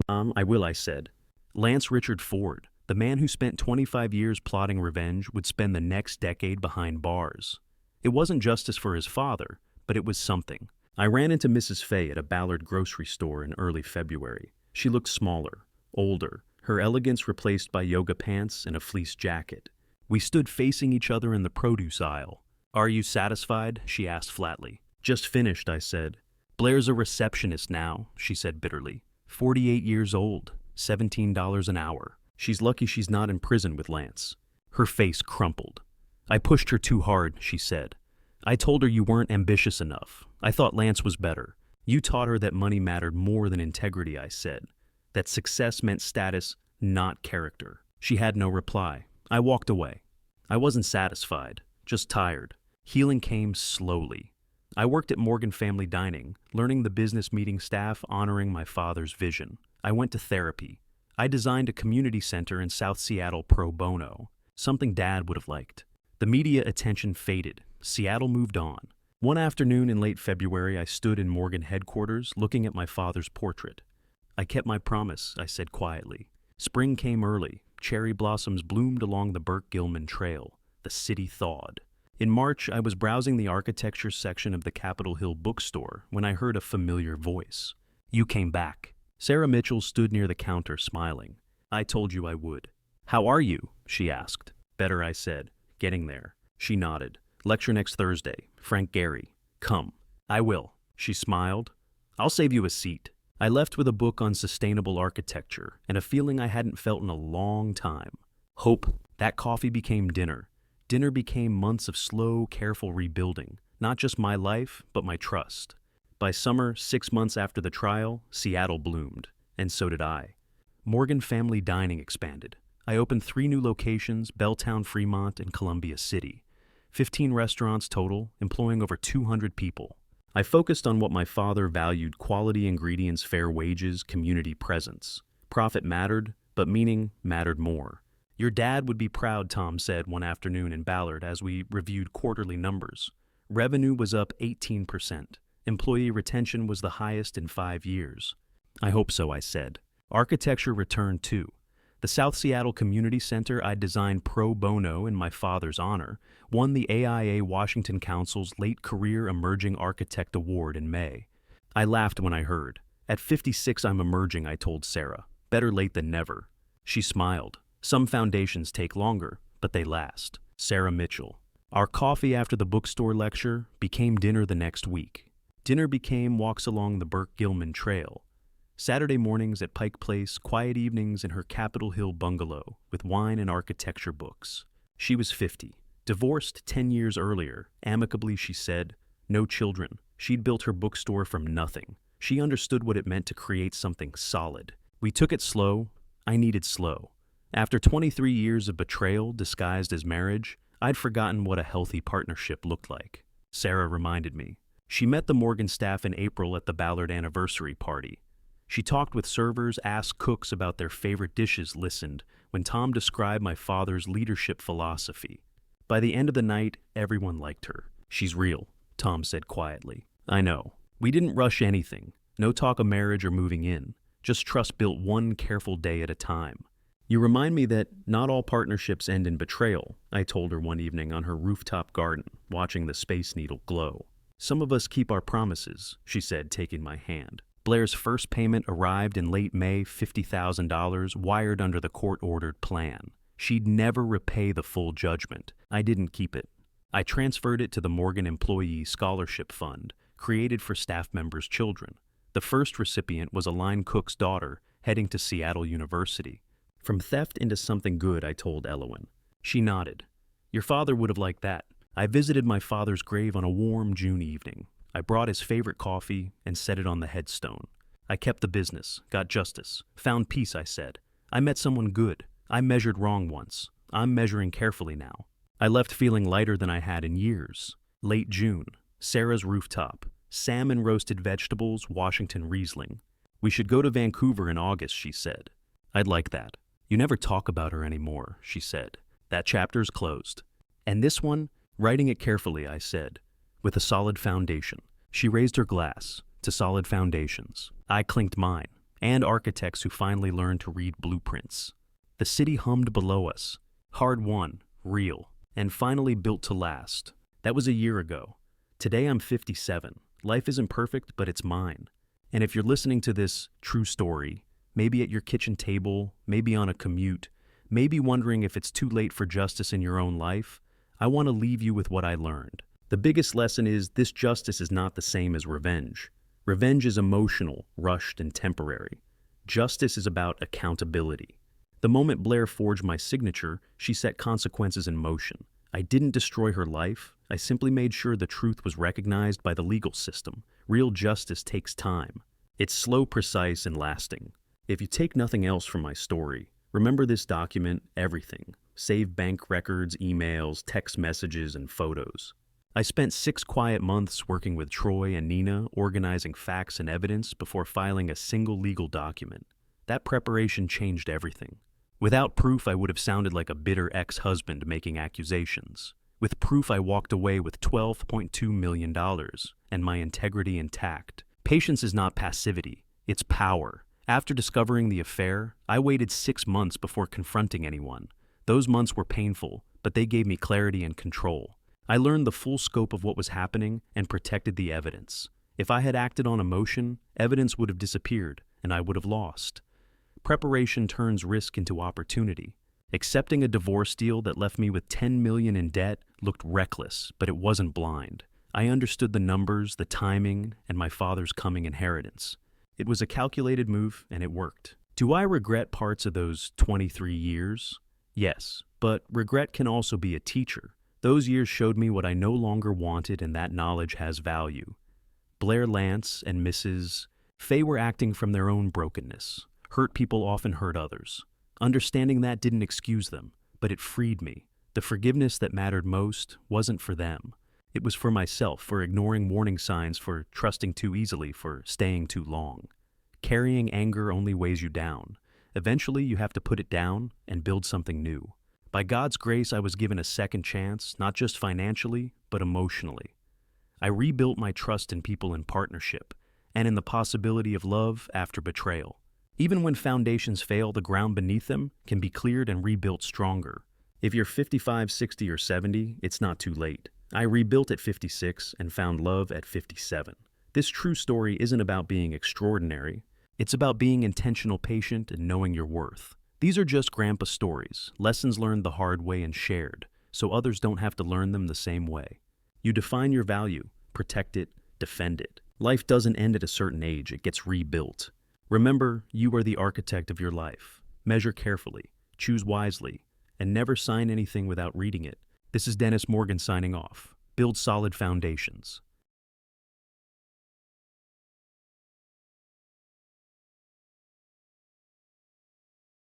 I will," I said. Lance Richard Ford, the man who spent 25 years plotting revenge, would spend the next decade behind bars. It wasn't justice for his father, but it was something. I ran into Mrs. Fay at a Ballard grocery store in early February. She looked smaller, older, her elegance replaced by yoga pants and a fleece jacket. We stood facing each other in the produce aisle. "Are you satisfied?" she asked flatly. "Just finished," I said. "Blair's a receptionist now," she said bitterly. 48 years old, $17 an hour. She's lucky she's not in prison with Lance. Her face crumpled. "I pushed her too hard," she said. "I told her you weren't ambitious enough. I thought Lance was better. You taught her that money mattered more than integrity," I said. That success meant status, not character. She had no reply. I walked away. I wasn't satisfied, just tired. Healing came slowly. I worked at Morgan Family Dining, learning the business meeting staff, honoring my father's vision. I went to therapy. I designed a community center in South Seattle pro bono, something Dad would have liked. The media attention faded. Seattle moved on. One afternoon in late February, I stood in Morgan headquarters looking at my father's portrait. I kept my promise, I said quietly. Spring came early. Cherry blossoms bloomed along the Burke-Gilman Trail. The city thawed. In March, I was browsing the architecture section of the Capitol Hill bookstore when I heard a familiar voice. You came back. Sarah Mitchell stood near the counter smiling. I told you I would. How are you? She asked. Better, I said. Getting there. She nodded. Lecture next Thursday. Frank Gehry. Come. I will. She smiled. I'll save you a seat. I left with a book on sustainable architecture and a feeling I hadn't felt in a long time. Hope. That coffee became dinner. Dinner became months of slow, careful rebuilding, not just my life, but my trust. By summer, 6 months after the trial, Seattle bloomed, and so did I. Morgan Family Dining expanded. I opened 3 new locations, Belltown, Fremont, and Columbia City. 15 restaurants total, employing over 200 people. I focused on what my father valued: quality ingredients, fair wages, community presence. Profit mattered, but meaning mattered more. Your dad would be proud, Tom said one afternoon in Ballard as we reviewed quarterly numbers. Revenue was up 18%. Employee retention was the highest in 5 years. I hope so, I said. Architecture returned too. The South Seattle Community Center I designed pro bono in my father's honor won the AIA Washington Council's Late Career Emerging Architect Award in May. I laughed when I heard. At 56 I'm emerging, I told Sarah. Better late than never. She smiled. Some foundations take longer, but they last. Sarah Mitchell. Our coffee after the bookstore lecture became dinner the next week. Dinner became walks along the Burke-Gilman Trail. Saturday mornings at Pike Place, quiet evenings in her Capitol Hill bungalow with wine and architecture books. She was 50. Divorced 10 years earlier. Amicably, she said. No children. She'd built her bookstore from nothing. She understood what it meant to create something solid. We took it slow. I needed slow. After 23 years of betrayal disguised as marriage, I'd forgotten what a healthy partnership looked like. Sarah reminded me. She met the Morgan staff in April at the Ballard anniversary party. She talked with servers, asked cooks about their favorite dishes, listened when Tom described my father's leadership philosophy. By the end of the night, everyone liked her. She's real, Tom said quietly. I know. We didn't rush anything. No talk of marriage or moving in. Just trust built one careful day at a time. You remind me that not all partnerships end in betrayal, I told her one evening on her rooftop garden, watching the Space Needle glow. Some of us keep our promises, she said, taking my hand. Blair's first payment arrived in late May, $50,000, wired under the court-ordered plan. She'd never repay the full judgment. I didn't keep it. I transferred it to the Morgan Employee Scholarship Fund, created for staff members' children. The first recipient was a line cook's daughter heading to Seattle University. From theft into something good, I told Elowen. She nodded. Your father would have liked that. I visited my father's grave on a warm June evening. I brought his favorite coffee and set it on the headstone. I kept the business, got justice, found peace, I said. I met someone good. I measured wrong once. I'm measuring carefully now. I left feeling lighter than I had in years. Late June, Sarah's rooftop, salmon roasted vegetables, Washington Riesling. We should go to Vancouver in August, she said. I'd like that. You never talk about her anymore, she said. That chapter's closed. And this one, writing it carefully, I said. With a solid foundation. She raised her glass to solid foundations. I clinked mine, and architects who finally learned to read blueprints. The city hummed below us. Hard won, real, and finally built to last. That was a year ago. Today I'm 57. Life isn't perfect, but it's mine. And if you're listening to this true story, maybe at your kitchen table, maybe on a commute, maybe wondering if it's too late for justice in your own life, I want to leave you with what I learned. The biggest lesson is this: justice is not the same as revenge. Revenge is emotional, rushed, and temporary. Justice is about accountability. The moment Blair forged my signature, she set consequences in motion. I didn't destroy her life. I simply made sure the truth was recognized by the legal system. Real justice takes time. It's slow, precise, and lasting. If you take nothing else from my story, remember this document: everything. Save bank records, emails, text messages, and photos. I spent 6 quiet months working with Troy and Nina, organizing facts and evidence before filing a single legal document. That preparation changed everything. Without proof, I would have sounded like a bitter ex-husband making accusations. With proof, I walked away with $12.2 million and my integrity intact. Patience is not passivity, it's power. After discovering the affair, I waited 6 months before confronting anyone. Those months were painful, but they gave me clarity and control. I learned the full scope of what was happening and protected the evidence. If I had acted on emotion, evidence would have disappeared, and I would have lost. Preparation turns risk into opportunity. Accepting a divorce deal that left me with $10 million in debt looked reckless, but it wasn't blind. I understood the numbers, the timing, and my father's coming inheritance. It was a calculated move, and it worked. Do I regret parts of those 23 years? Yes, but regret can also be a teacher. Those years showed me what I no longer wanted, and that knowledge has value. Blair Lance and Mrs. Fay were acting from their own brokenness. Hurt people often hurt others. Understanding that didn't excuse them, but it freed me. The forgiveness that mattered most wasn't for them. It was for myself, for ignoring warning signs, for trusting too easily, for staying too long. Carrying anger only weighs you down. Eventually, you have to put it down and build something new. By God's grace, I was given a second chance, not just financially, but emotionally. I rebuilt my trust in people in partnership, and in the possibility of love after betrayal. Even when foundations fail, the ground beneath them can be cleared and rebuilt stronger. If you're 55, 60, or 70, it's not too late. I rebuilt at 56 and found love at 57. This true story isn't about being extraordinary. It's about being intentional, patient, and knowing your worth. These are just grandpa stories, lessons learned the hard way and shared, so others don't have to learn them the same way. You define your value, protect it, defend it. Life doesn't end at a certain age, it gets rebuilt. Remember, you are the architect of your life. Measure carefully, choose wisely, and never sign anything without reading it. This is Dennis Morgan signing off. Build solid foundations.